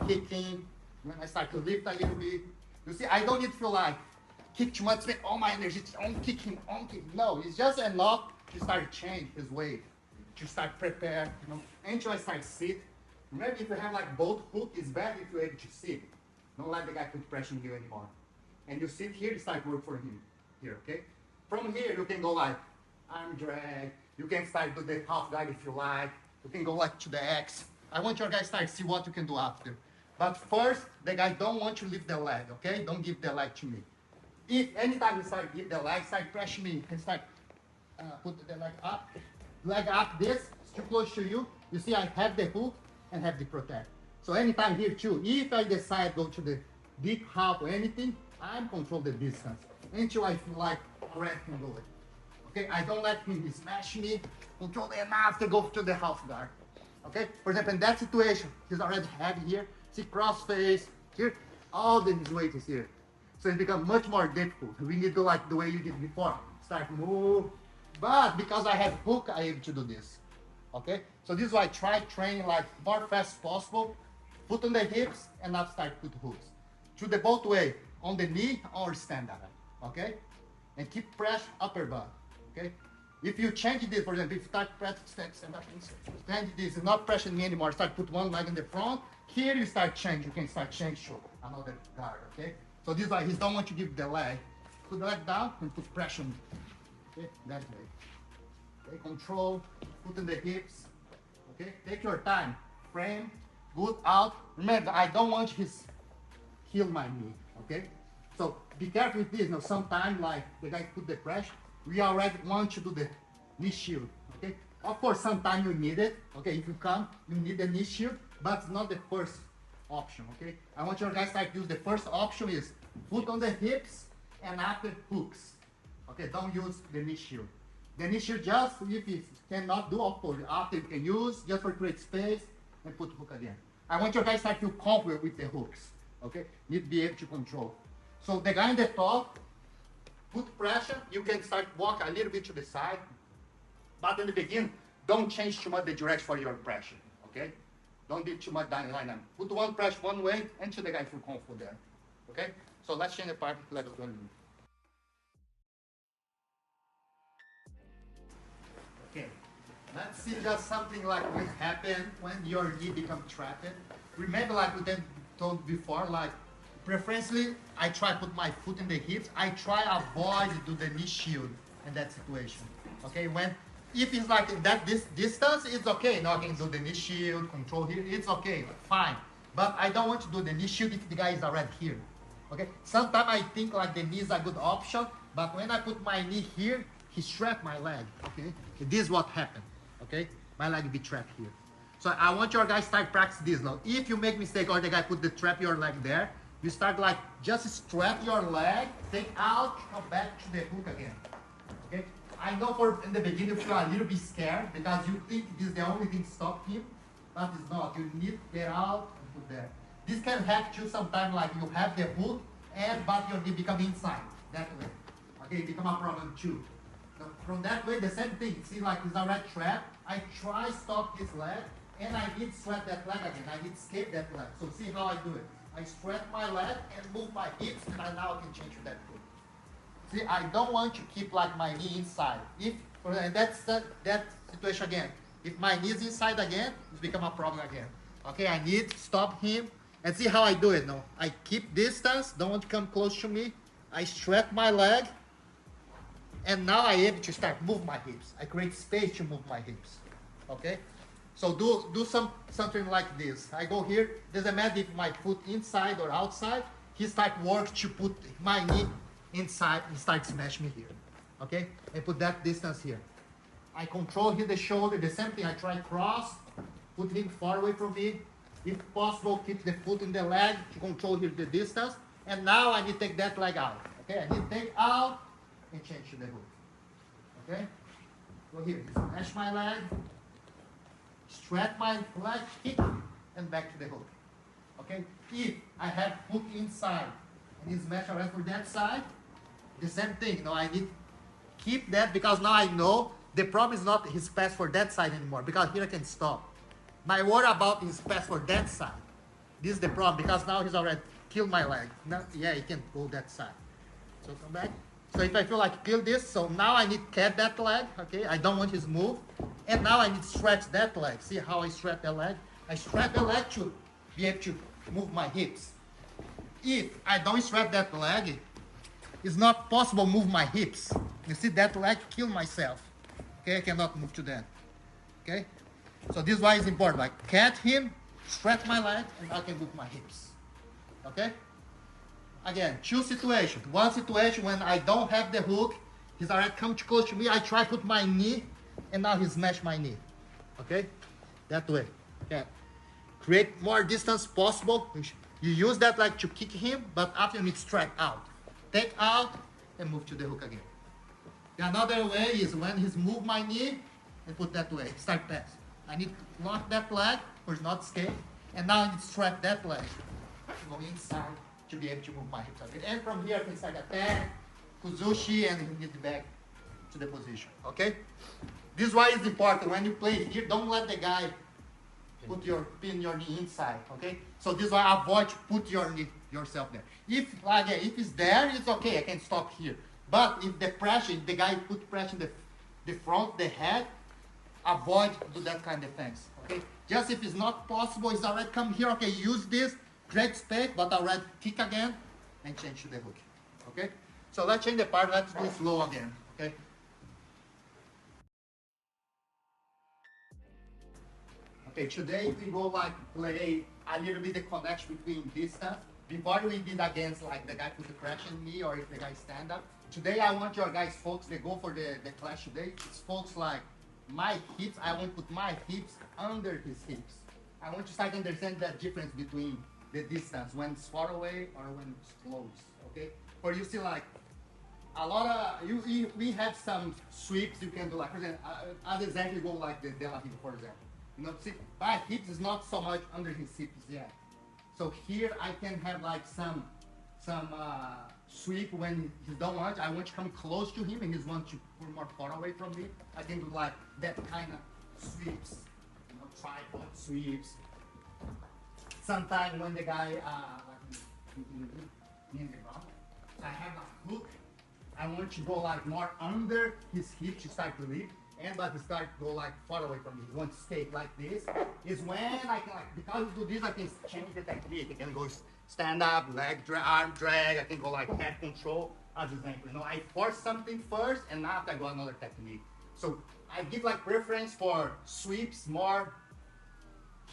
kicking, when I start to lift a little bit. You see, I don't need to feel like kick too much, spend all my energy on kicking, No, it's just enough to start change his weight, to start prepare, you know, until I start sit. Remember, if you have like both hook, it's better if you're able to sit. Don't let the guy put pressure on you anymore. And you sit here, you start work for him. Here, okay? From here, you can go like arm drag. You can start do the half guard if you like. You can go like to the X. I want your guys start see what you can do after. But first, the guy don't want you to lift the leg, okay? Don't give the leg to me. If anytime you start give the leg, start pressing me, you can start put the leg up this, it's too close to you. You see I have the hook and have the protect. So anytime here too, if I decide go to the deep half or anything, I'm control the distance until I feel like red can go it. Okay, I don't let him smash me, control enough to go to the half guard. Okay, for example, in that situation, he's already heavy here. See cross face here, all the his weight is here. So it becomes much more difficult. We need to like the way you did before. Start move. But because I have hook, I'm able to do this. Okay? So this is why I try training like more fast possible. Put on the hips and now start put hooks. To the both way, on the knee or stand up. Okay? And keep press upper butt. Okay? If you change this, for example, if you start press, stand up, change this, not pressing me anymore, start put one leg in the front, here you start change, you can start change to another guard, okay? So this is why he don't want to give the leg. Put the leg down and put pressure on it. Okay, that way. Okay, control, put in the hips. Okay, take your time. Frame, good out. Remember, I don't want his heel my knee. Okay? So be careful with this. Now sometimes like the guy put the pressure, we already want to do the knee shield. Okay? Of course sometimes you need it. Okay, if you come, you need the knee shield, but it's not the first option. Okay? I want your guys to use the first option is foot on the hips and after hooks. Okay, don't use the knee shield. The knee shield just if you cannot do of course after you can use just for create space and put hook again. I want your guys to feel comfortable with the hooks. Okay, need to be able to control. So the guy in the top, put pressure. You can start walk a little bit to the side, but in the beginning, don't change too much the direction for your pressure. Okay, don't do too much down line. Put one pressure one way until the guy feel comfortable there. Okay, so let's change the part. Let's go. Okay, let's see just something like will happen when your knee become trapped. Remember, like we told before, like preferentially, I try put my foot in the hips. I try avoid do the knee shield in that situation. Okay, when if it's like that this distance, it's okay. Now I can do the knee shield, control here. It's okay, fine. But I don't want to do the knee shield if the guy is already here. Okay, sometimes I think like the knee is a good option, but when I put my knee here, he strapped my leg. Okay, this is what happened. Okay, my leg be trapped here. So I want your guys start practice this now. If you make mistake or the guy put the trap your leg there, you start like just strap your leg, take out, come back to the hook again. Okay, I know for in the beginning you feel a little bit scared because you think this is the only thing stop him, but it's not. You need to get out and put there. This can happen too sometimes like you have the hook and but your knee become inside that way. Okay, it become a problem too. Now, from that way, the same thing. See, like it's already trapped. I try stop this leg, and I need strap that leg again. I need escape that leg. So see how I do it. I stretch my leg and move my hips, and now I can change to that foot. See, I don't want to keep like my knee inside. If and that's that situation again. If my knee is inside again, it's become a problem again. Okay, I need to stop him and see how I do it now. I keep distance, don't want to come close to me. I stretch my leg, and now I'm able to start move my hips. I create space to move my hips. Okay, so do something like this. I go here. Doesn't matter if my foot inside or outside. He start work to put my knee inside and start smash me here. Okay, and put that distance here. I control here the shoulder. The same thing. I try cross, put him far away from me. If possible, keep the foot in the leg to control here the distance. And now I need to take that leg out. Okay, I need to take out and change to the hook. Okay, go here. Smash my leg, stretch my leg, kick, and back to the hook. Okay, if I have hook inside and he's smash around for that side, the same thing. Now I need to keep that because now I know the problem is not his pass for that side anymore because here I can stop. My worry about his pass for that side. This is the problem because now he's already killed my leg. Now, yeah, he can go that side. So come back. So if I feel like kill this, so now I need to cut that leg. Okay, I don't want his move. And now I need to stretch that leg. See how I stretch the leg? I stretch the leg to be able to move my hips. If I don't stretch that leg, it's not possible to move my hips. You see that leg kill myself. Okay, I cannot move to that. Okay, so this is why it's important. Like cut him, stretch my leg, and I can move my hips. Okay, again, two situations. One situation when I don't have the hook, he's already come too close to me, I try to put my knee, and now he smashed my knee. Okay? That way. Yeah. Create more distance possible. You use that like to kick him, but after you need strike out. Take out and move to the hook again. Another way is when he's move my knee and put that way. Start pass. I need to lock that leg for it not escape. And now I need to strap that leg. Go inside to be able to move my hips again. And from here I can start attack, Kuzushi, and get back to the position. Okay? This is why it's important. When you play here, don't let the guy pin your knee inside. Okay? So this is why avoid to put your knee yourself there. If it's there, it's okay. I can stop here. But if the pressure, if the guy put pressure in the front, the head, avoid to do that kind of things. Okay? Just if it's not possible, it's already come here. Okay, use this, drag space, but already kick again and change to the hook. Okay? So let's change the part. Let's do slow again. Okay? Okay, today we go like play a little bit the connection between distance. Before we did against like the guy put the pressure in me or if the guy stand up. Today I want your guys focus, they go for the clash today. It's focus like my hips, I want to put my hips under his hips. I want you to start to understand that difference between the distance when it's far away or when it's close, okay? For you see like a lot of, we have some sweeps you can do like, for example, I'll exactly go like the De La Riva, for example. You know, see, my hips is not so much under his hips yet. So here I can have like some sweep when he don't want. I want to come close to him and he wants to put more far away from me. I can do like that kind of sweeps, you know, tripod sweeps. Sometimes when the guy like in the ground, I have a hook. I want to go like more under his hip to start to lift. And but he start to go like far away from me. He wants to stay like this. Is when I can like, because I do this, I can change the technique. I can go stand up, leg drag, arm drag. I can go like head control. As example, you know, I force something first, and after I go another technique. So I give like preference for sweeps, more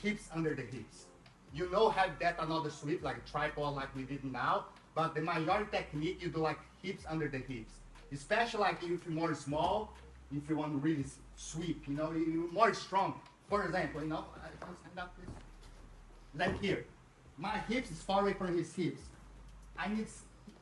hips under the hips. You know, have that another sweep like a tripod like we did now. But the majority technique you do like hips under the hips. Especially like if you're more small. If you want to really sweep, you know, you're more strong. For example, you know, I can stand up this. Like here, my hips is far away from his hips.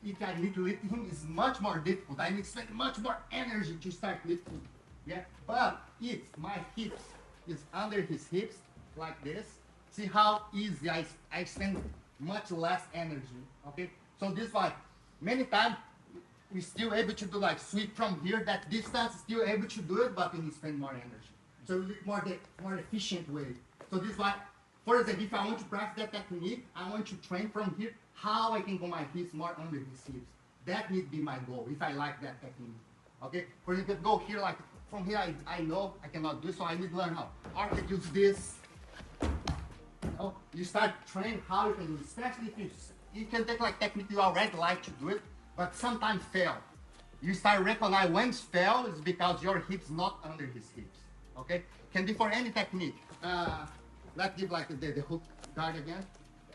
If I need to lift him, it's much more difficult. I need to spend much more energy to start lifting. Yeah, but if my hips is under his hips, like this, see how easy I spend much less energy. Okay, so this why many times. We're still able to do like sweep from here, that distance, still able to do it, but we need to spend more energy. So we look more efficient way. So this is why, for example, if I want to practice that technique, I want to train from here, how I can go my hips more under his hips. That need to be my goal, if I like that technique. Okay? For example, go here, like from here, I know I cannot do it, so I need to learn how. Or I can use this. You know, you start training how you can do it, especially if you can take like technique you already like to do it, but sometimes fail. You start recognize when it's fail is because your hips not under his hips. Okay? Can be for any technique. Let's give like the hook guard again.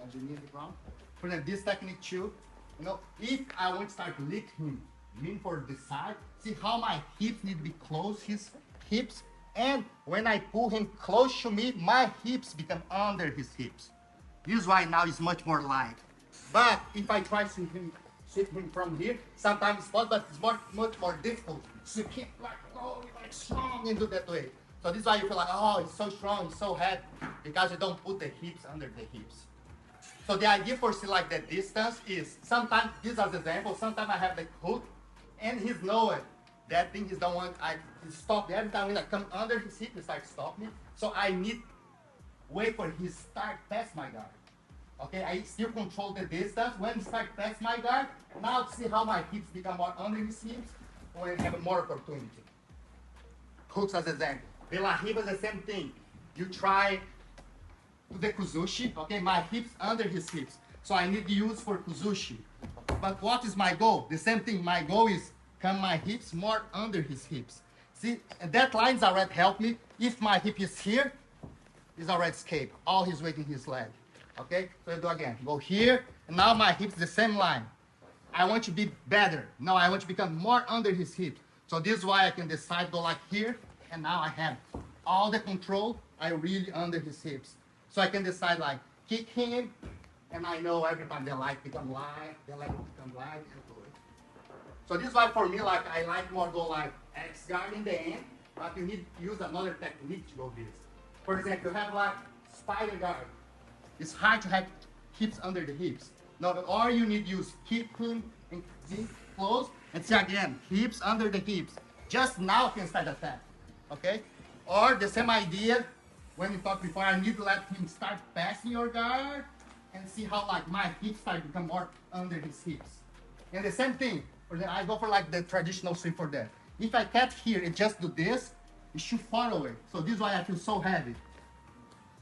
As you need the ground. For example, this technique too. You know, if I want to start to lift him, lean for the side, see how my hips need to be close his hips. And when I pull him close to me, my hips become under his hips. This is why now it's much more light. But if I try to sweep him from here, sometimes it's possible, but it's much more difficult. So you can't like go like strong and do that way. So this is why you feel like, oh, it's so strong, it's so heavy, because you don't put the hips under the hips. So the idea for see like the distance is sometimes this as example, sometimes I have the hook and he's knowing that thing is the one I stop every time when I come under his hip, he starts to stop me. So I need wait for his start past my guard. Okay, I still control the distance. When he start past my guard, now see how my hips become more under his hips when I have more opportunity. Hooks as example. De La Riva is the same thing. You try to the Kuzushi, okay, my hips under his hips. So I need to use for Kuzushi. But what is my goal? The same thing, my goal is come my hips more under his hips. See, that line's already helped me. If my hip is here, he's already escaped. All his weight in his leg. Okay, so I do again. Go here, and now my hips the same line. I want to be better. No, I want to become more under his hips. So this is why I can decide go like here, and now I have all the control. I really under his hips. So I can decide like kick him, and I know every time they like become light, they like become light and do it. So this is why for me like I like more go like X guard in the end, but you need to use another technique to go this. For example, you have like spider guard. It's hard to have hips under the hips. No, or you need to use keep him and close and see again, hips under the hips. Just now you can start attack, okay? Or the same idea when we talked before, I need to let him start passing your guard and see how like my hips start to become more under his hips. And the same thing, I go for like the traditional sweep for that. If I catch here and just do this, it should fall away. So this is why I feel so heavy.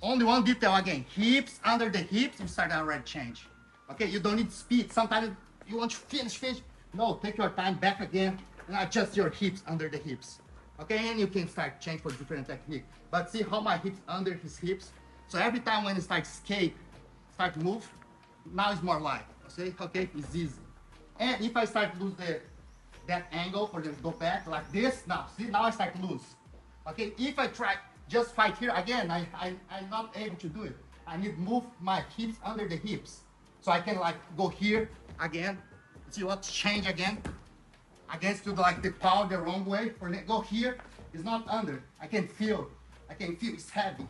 Only one detail again, hips under the hips, you start already change. Okay, you don't need speed. Sometimes you want to finish. No, take your time back again and adjust your hips under the hips. Okay, and you can start change for different technique. But see how my hips under his hips. So every time when you start escape, start to move, now it's more light. Okay, it's easy. And if I start to lose that angle or just go back like this, now I start to lose. Okay, if I try just fight here again, I'm not able to do it. I need to move my hips under the hips. So I can like go here again, see what change again. Against to like the power the wrong way. For go here, it's not under. I can feel it's heavy.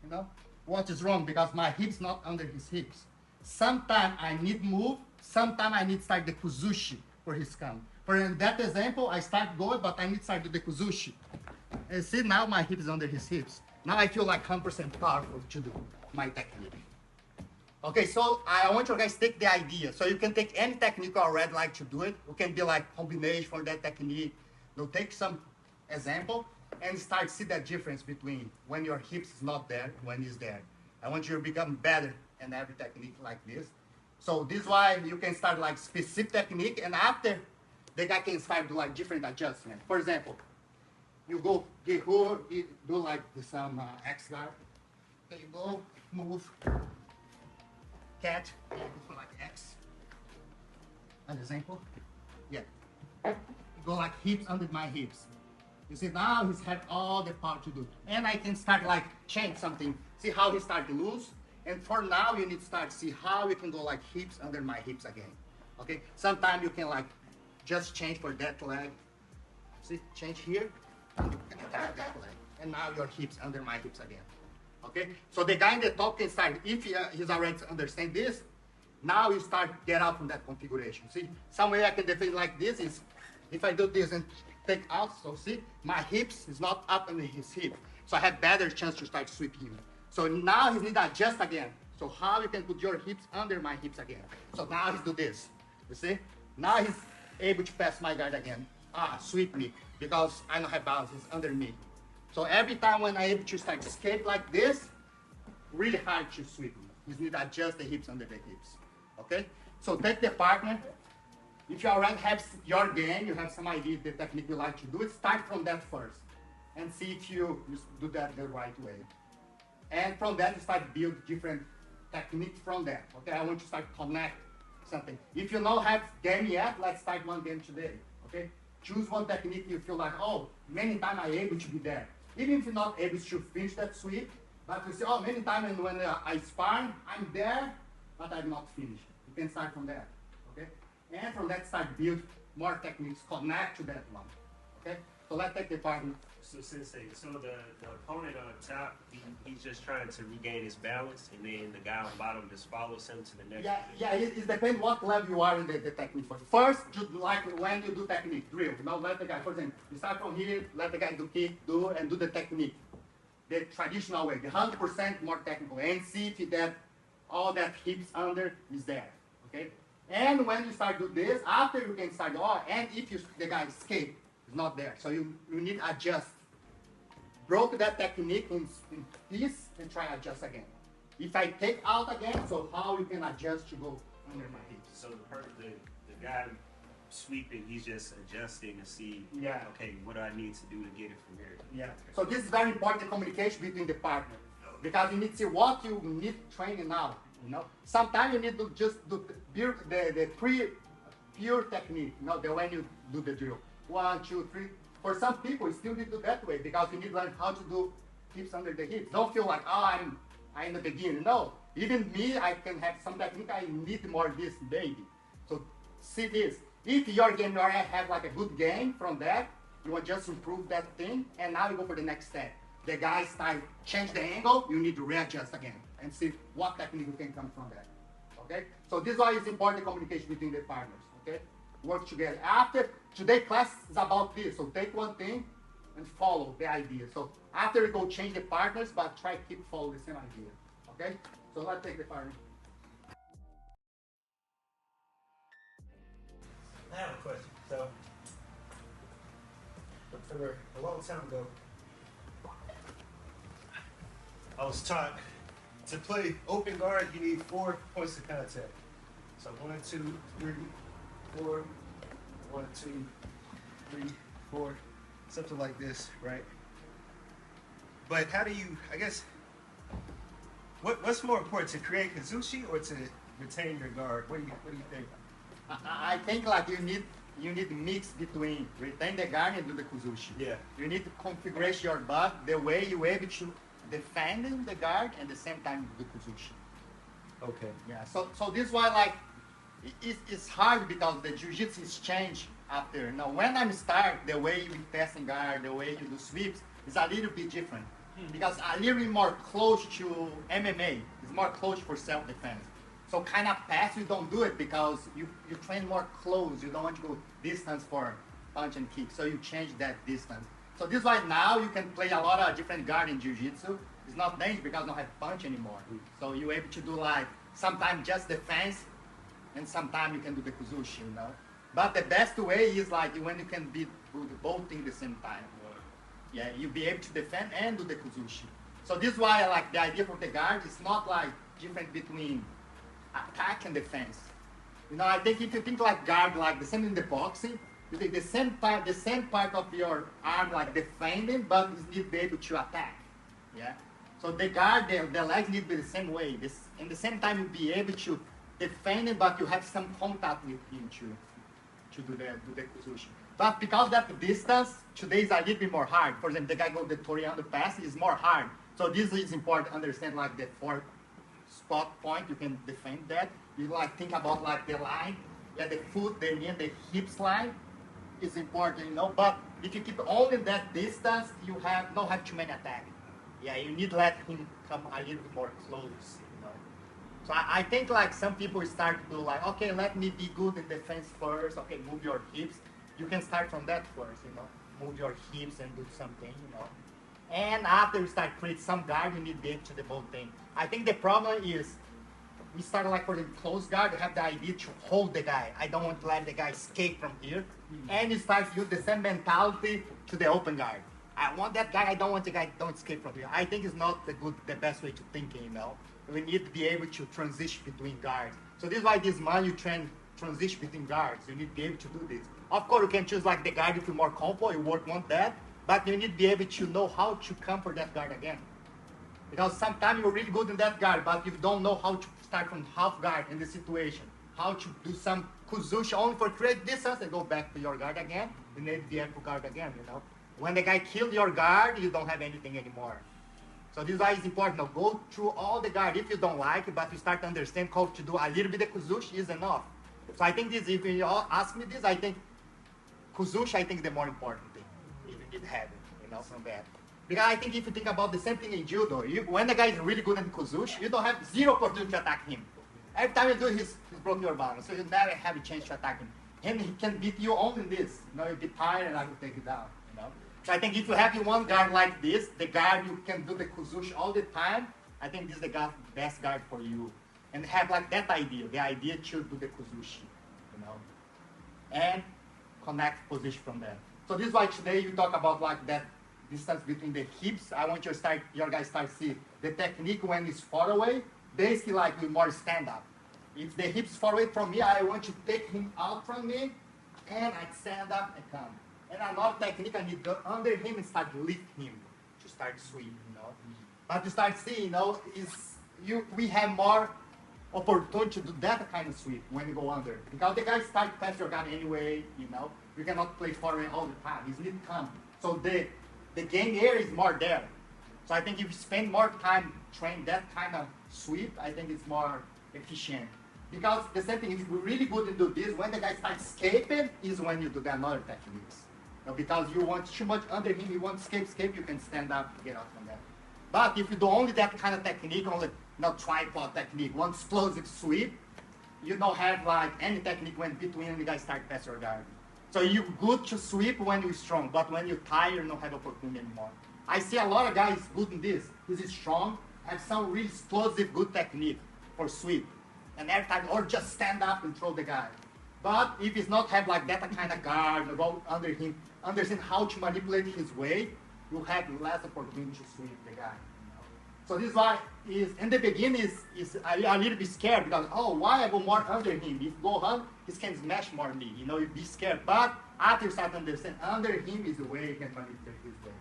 You know what is wrong because my hips not under his hips. Sometimes I need move. Sometimes I need start the kuzushi for his come. For in that example, I start going, but I need start do the kuzushi. And see now my hips under his hips. Now I feel like 100% powerful to do my technique. Okay, so I want you guys to take the idea. So you can take any technique you already like to do it. You can be like combination for that technique. You'll take some example and start to see that difference between when your hips is not there, when it's there. I want you to become better in every technique like this. So this is why you can start like specific technique, and after the guy can start to like different adjustment. For example, you go get over, do like some X guard. Okay, you go move. Catch, for like X. An example. Yeah. Go like hips under my hips. You see now he's had all the power to do. And I can start like change something. See how he start to lose? And for now you need to start to see how you can go like hips under my hips again. Okay? Sometimes you can like just change for that leg. See, change here. And you can attack that leg. And now your hips under my hips again. Okay, so the guy in the top can start, if he's already understand this, now you start get out from that configuration. See, some way I can defend like this is, if I do this and take out, so see, my hips is not up under his hip. So I have better chance to start sweeping him. So now he need to adjust again. So how you can put your hips under my hips again. So now he's do this, you see? Now he's able to pass my guard again. Sweep me, because I don't have balance, it's under me. So every time when I'm able to start to escape like this, really hard to sweep me. You need to adjust the hips under the hips. Okay? So take the partner. If you already have your game, you have some idea the technique you like to do, start from that first. And see if you do that the right way. And from that, you start build different techniques from that. Okay? I want to start connect something. If you don't have game yet, let's start one game today. Okay? Choose one technique you feel like, oh, many times I'm able to be there. Even if you're not able to finish that sweep, but you see, oh, many times when I spar, I'm there, but I'm not finished. You can start from there, okay? And from that start build more techniques, connect to that one, okay? So let's take the partner.
So Sensei, so the opponent on top, he's just trying to regain his balance, and then the guy on bottom just follows him to the next.
Yeah, it depends what level you are in the technique. First, like when you do technique, drill. Now let the guy, for example, you start from here, let the guy do kick, and do the technique. The traditional way, the 100% more technical, and see if that all that hips under is there, okay? And when you start do this, after you can start, and if the guy escape, it's not there. So you need to adjust. Broke that technique in piece and try adjust again. If I take out again, so how you can adjust to go under my hips.
So the guy sweeping, he's just adjusting to see, okay, what do I need to do to get it from here?
Yeah. So this is very important communication between the partner. Because you need to see what you need training now. You know, sometimes you need to just do the pure technique, you know, the way you do the drill. 1, 2, 3. For some people, you still need to do that way because you need to learn how to do hips under the hips. Don't feel like, oh, I'm in the beginning. No, even me, I can have some technique. I need more this baby. So see this. If your game already have like a good game from that, you want just improve that thing, and now you go for the next step. The guy start change the angle, you need to readjust again and see what technique you can come from that. Okay? So this is why it's important communication between the partners. Okay? Work together. After today class is about this. So take one thing and follow the idea. So after you go change the partners, but try to keep follow the same idea. Okay? So let's take the partner.
I have a question. So, a long time ago, I was taught to play open guard, you need 4 points of contact. So 1, 2, 3, 4, 1, 2, 3, 4, something like this, right? But how do you, I guess, what's more important, to create Kazushi or to retain your guard? What do you think?
I think like you need mix between retain the guard and do the kuzushi.
Yeah.
You need to configure your butt the way you able to defend the guard and at the same time do kuzushi.
Okay.
Yeah. So this is why like it's hard because the jiu-jitsu is changed after. Now when I'm start, the way you pass and guard, the way you do sweeps is a little bit different. Because a little bit more close to MMA. It's more close for self-defense. So kind of pass, you don't do it because you train more close. You don't want to go distance for punch and kick. So you change that distance. So this is why now you can play a lot of different guard in jiu-jitsu. It's not dangerous because you don't have punch anymore. So you're able to do like sometimes just defense and sometimes you can do the kuzushi, you know. But the best way is like when you can do both things at the same time. Yeah, you'll be able to defend and do the kuzushi. So this is why I like the idea for the guard is not like different between attack and defense. You know, I think if you think like guard, like the same in the boxing, you take the same part of your arm like defending, but you need to be able to attack. Yeah. So the guard, the legs need to be the same way. In the same time, you'll be able to defend it, but you have some contact with him to do the kuzushi. But because that distance today is a little bit more hard. For example, the guy go the Toriano pass is more hard. So this is important to understand like the 4 spot point, you can defend that. You like think about like the line, yeah, the foot, the knee, the hips line is important, you know. But if you keep only that distance, you don't have too many attacks. Yeah, you need to let him come a little bit more close, you know. So I think like some people start to do like, okay, let me be good in defense first. Okay, move your hips. You can start from that first, you know. Move your hips and do something, you know. And after you start create some guard, you need to be able to do the whole thing. I think the problem is we start like for the close guard, you have the idea to hold the guy. I don't want to let the guy escape from here. And you start to use the same mentality to the open guard. I want that guy, I don't want the guy don't escape from here. I think it's not the best way to think, you know. We need to be able to transition between guards. So this is why this month you transition between guards. You need to be able to do this. Of course, you can choose like the guard if you're more comfortable, you work on that. But you need to be able to know how to come for that guard again. Because sometimes you're really good in that guard, but you don't know how to start from half guard in the situation. How to do some kuzushi only for create distance and go back to your guard again. You need the ankle guard again, you know. When the guy killed your guard, you don't have anything anymore. So this is why it's important. Now go through all the guard if you don't like it, but you start to understand how to do a little bit of kuzushi is enough. So I think this, if you ask me this, I think kuzushi, I think is the more important thing. If you need have it, you know, from that. Because I think if you think about the same thing in judo, when the guy is really good in kuzushi, you don't have zero opportunity to attack him. Every time you do, he's broke your balance, so you never have a chance to attack him. And he can beat you only this. You know, you'll be tired and I will take it down. You know. So I think if you have one guard like this, the guard you can do the kuzushi all the time. I think this is the best guard for you. And have like that idea, the idea to do the kuzushi, you know, and connect position from there. So this is why today you talk about like that distance between the hips. I want your guys start see the technique when it's far away, basically like with more stand up. If the hips far away from me, I want to take him out from me, and I stand up and come. And another technique, I need to go under him and start lift him to start sweep, you know. But to start seeing, you know, we have more opportunity to do that kind of sweep when you go under. Because the guy start past your guard anyway, you know. You cannot play forward all the time. He's need to come. So the game area is more there. So I think if you spend more time training that kind of sweep, I think it's more efficient. Because the same thing, if you're really good to do this, when the guy starts escaping, is when you do the another techniques. You know, because you want too much under him, you want escape, you can stand up, get out from that. But if you do only that kind of technique, only not tripod technique, one explosive sweep, you don't have like any technique when between the guys start past your guard. So you're good to sweep when you're strong, but when you're tired, you don't have opportunity anymore. I see a lot of guys good in this. This is strong, have some really explosive good technique for sweep. And every time, or just stand up and throw the guy. But if he's not have like that kind of guard, go under him, understand how to manipulate his weight, you have less opportunity to sweep the guy. You know? So this is why is in the beginning is a little bit scared because why I go more under him? If go on, he can smash more me. You know, you be scared. But after you start to understand, under him is the way he can manipulate his weight.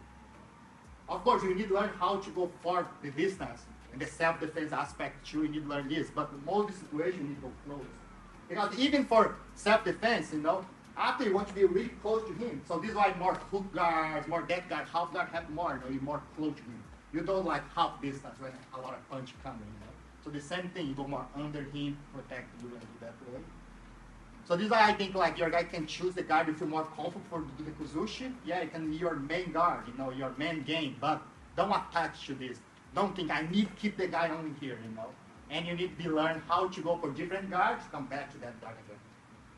Of course, you need to learn how to go for the distance. In the self-defense aspect too, you need to learn this. But in most situations, you need to go close. Because even for self-defense, you know, after you want to be really close to him. So this is why more hook guards, more dead guards, half guard have more, you know, you're more close to him. You don't like half distance when a lot of punch coming, you know. So the same thing, you go more under him, protect you and do that way. So this is why I think like your guy can choose the guard if you're more comfortable to do the kuzushi. Yeah, it can be your main guard, you know, your main game, but don't attach to this. Don't think I need to keep the guy only here, you know. And you need to learn how to go for different guards, come back to that guard again.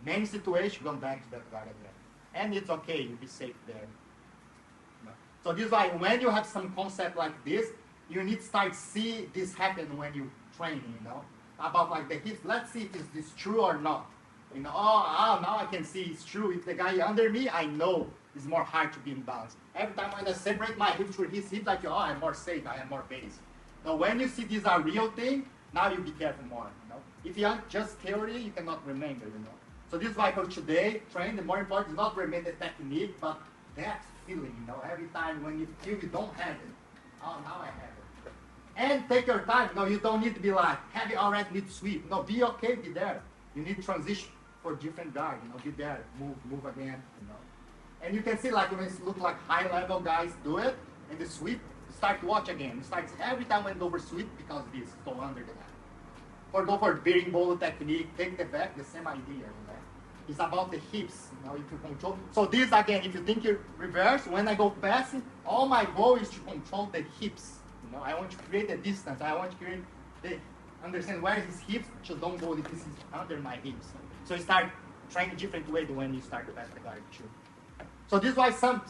Main situation, come back to that guard again. And it's okay, you'll be safe there. So this is why when you have some concept like this, you need to start see this happen when you train, you know. About like the hips, let's see if this true or not. You know, now I can see it's true. If the guy under me, I know it's more hard to be in balance. Every time when I separate my hips from his hips, like, I'm more safe, I have more base. Now when you see these are real thing, now you be careful more, you know. If you have just theory, you cannot remember, you know. So this is why for today, train, the more important is not remember the technique, but that feeling, you know, every time when you feel you don't have it, now I have it. And take your time, you know, you don't need to be like, have you already need to sweep. No, be okay, be there. You need to transition for different guard, you know, be there, move again, you know. And you can see like when it look like high level guys do it, and the sweep, start to watch again. It starts every time when over sweep because this, go under the guy. Or go for bearing ball technique, take the back, the same idea, you know. It's about the hips, you know, if you control. So this again, if you think you reverse, when I go passing, all my goal is to control the hips. You know, I want to create a distance. I want to create understand where his hips, so don't go if this is under my hips. So you start trying different way when you start to pass the guard too. So this is why some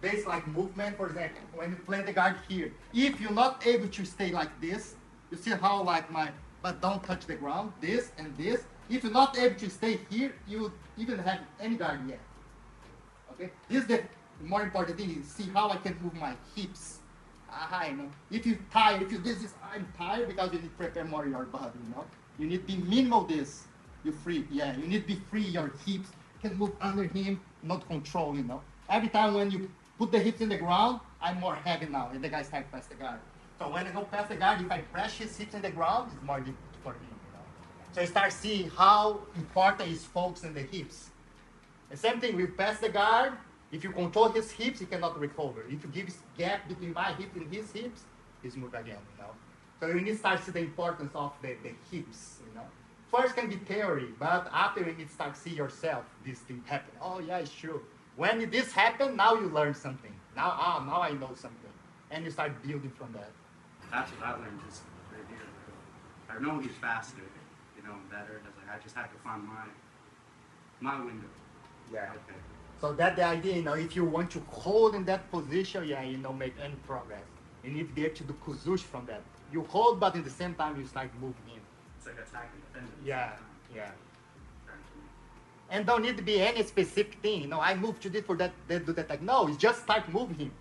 base like movement, for example, when you play the guard here, if you're not able to stay like this, you see how like but don't touch the ground, this and this. If you're not able to stay here, you even have any guard yet. Okay? This is the more important thing is see how I can move my hips. You know. If you tired, I'm tired because you need to prepare more your body, you know. You need to be minimal this. You're free, yeah. You need to be free, your hips can move under him, not control, you know. Every time when you put the hips in the ground, I'm more heavy now, and the guy starts past the guard. So when I go past the guard, if I press his hips in the ground, it's more difficult for him, you know. So you start seeing how important is focus in the hips. The same thing, we pass the guard, if you control his hips, he cannot recover. If you give gap between my hips and his hips, he's move again, you know. So you need to start see the importance of the hips, you know. First can be theory, but after you need to start see yourself, this thing happen. Oh yeah, it's true. When this happen, now you learn something. Now I know something. And you start building from that.
That's what I learned just right here. I know he's faster, you know, better. I just had to find my window.
Yeah.
Okay.
So that's the idea, you know, if you want to hold in that position, yeah, you know, make any progress. You need to be able to do kuzushi from that. You hold, but at the same time, you start moving in.
It's like attacking the defender.
Yeah, yeah. And don't need to be any specific thing, you know, I move to this for that, they do that. Like, no, it's just start moving him.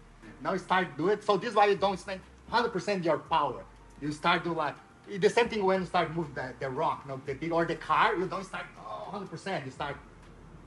Now you start do it. So this is why you don't spend 100% your power. You start do like, the same thing when you start moving the rock, you know, the big, or the car, you don't start 100%. You start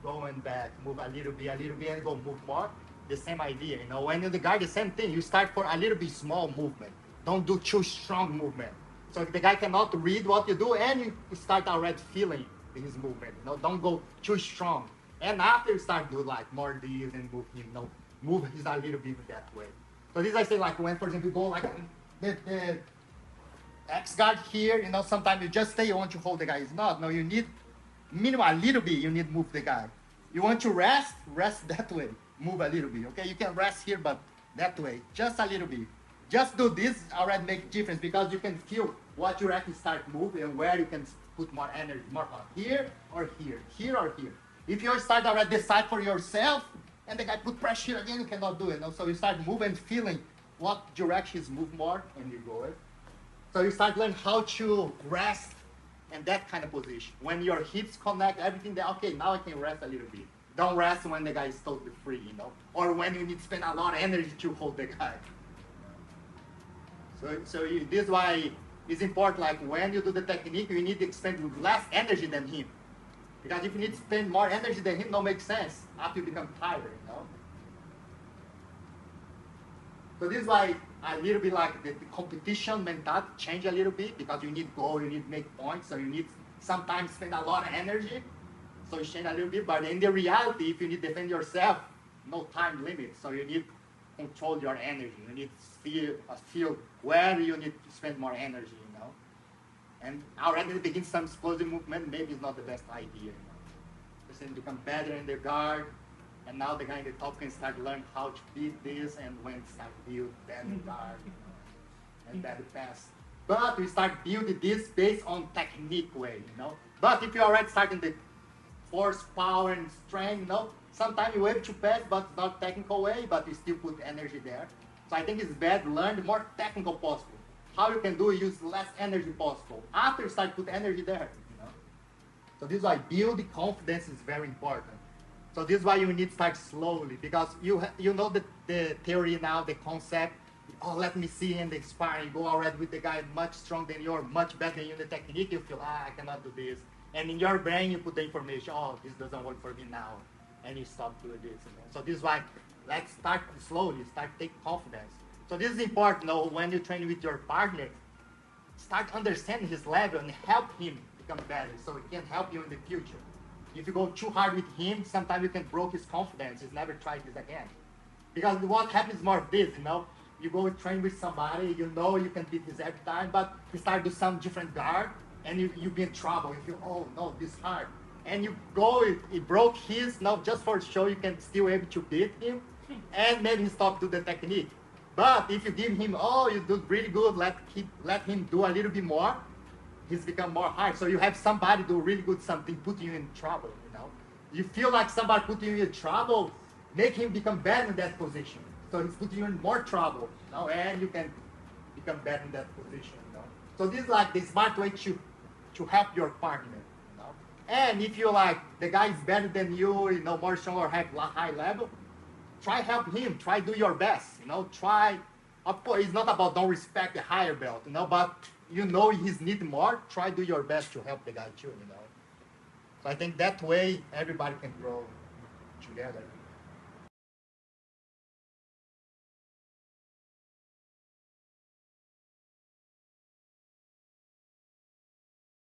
going back, move a little bit, and go move more. The same idea, you know, when you the guard, the same thing. You start for a little bit small movement. Don't do too strong movement. So the guy cannot read what you do, and you start already feeling his movement. Don't go too strong. And after you start do like more this and move him, move his a little bit that way. So this I say like when, for example, you go like the X guard here, sometimes you just stay on to hold the guy. It's not. No, you need minimum a little bit. You need to move the guy. You want to rest that way. Move a little bit. Okay, you can rest here, but that way, just a little bit. Just do this already make difference because you can feel what you actually start moving and where you can put more energy, more power. Here or here, here or here. If you start already decide for yourself and the guy put pressure again, you cannot do it. So you start moving, feeling what directions move more and you go it. So you start learning how to rest in that kind of position. When your hips connect, everything there, okay, now I can rest a little bit. Don't rest when the guy is totally free, or when you need to spend a lot of energy to hold the guy. So this is why it's important, like when you do the technique, you need to expend less energy than him. Because if you need to spend more energy than him, don't make sense after you become tired, So this is why a little bit like the competition mentality change a little bit because you need goal, you need to make points, so you need sometimes spend a lot of energy. So you change a little bit, but in the reality, if you need to defend yourself, no time limit. So you need to control your energy. You need to feel where you need to spend more energy, And already begin some explosive movement, maybe it's not the best idea, Just then become better in the guard, and now the guy in the top can start learn how to beat this and when start build better guard, and better pass. But we start building this based on technique way, But if you already start in the force, power, and strength, sometimes you're able to pass, but not technical way, but you still put energy there. So I think it's better learn the more technical possible. How you can do it, use less energy possible. After you start put energy there, So this is why building confidence is very important. So this is why you need to start slowly, because you know the theory now, the concept. Oh, let me see in the sparring, go already with the guy much stronger than you, or much better than you in the technique, you feel, I cannot do this. And in your brain, you put the information, oh, this doesn't work for me now. And you stop doing this. So this is why, let's start slowly, start take confidence. So this is important, when you train with your partner, start understanding his level and help him become better so he can help you in the future. If you go too hard with him, sometimes you can break his confidence. He's never tried this again. Because what happens more of this, you go train with somebody, you can beat this every time, but you start to do some different guard, and you be in trouble. You feel, oh no, this is hard. And you go, it broke his, just for show you can still able to beat him, and maybe he stop do the technique. But if you give him, oh, you do really good, let him do a little bit more, he's become more hard. So you have somebody do really good something, putting you in trouble, You feel like somebody putting you in trouble, make him become better in that position. So he's putting you in more trouble, and you can become better in that position, So this is like the smart way to help your partner, And if you like, the guy is better than you, more strong or have high level, try help him, try do your best, try, of course, it's not about don't respect the higher belt, but he's need more, try do your best to help the guy too, So I think that way, everybody can grow together.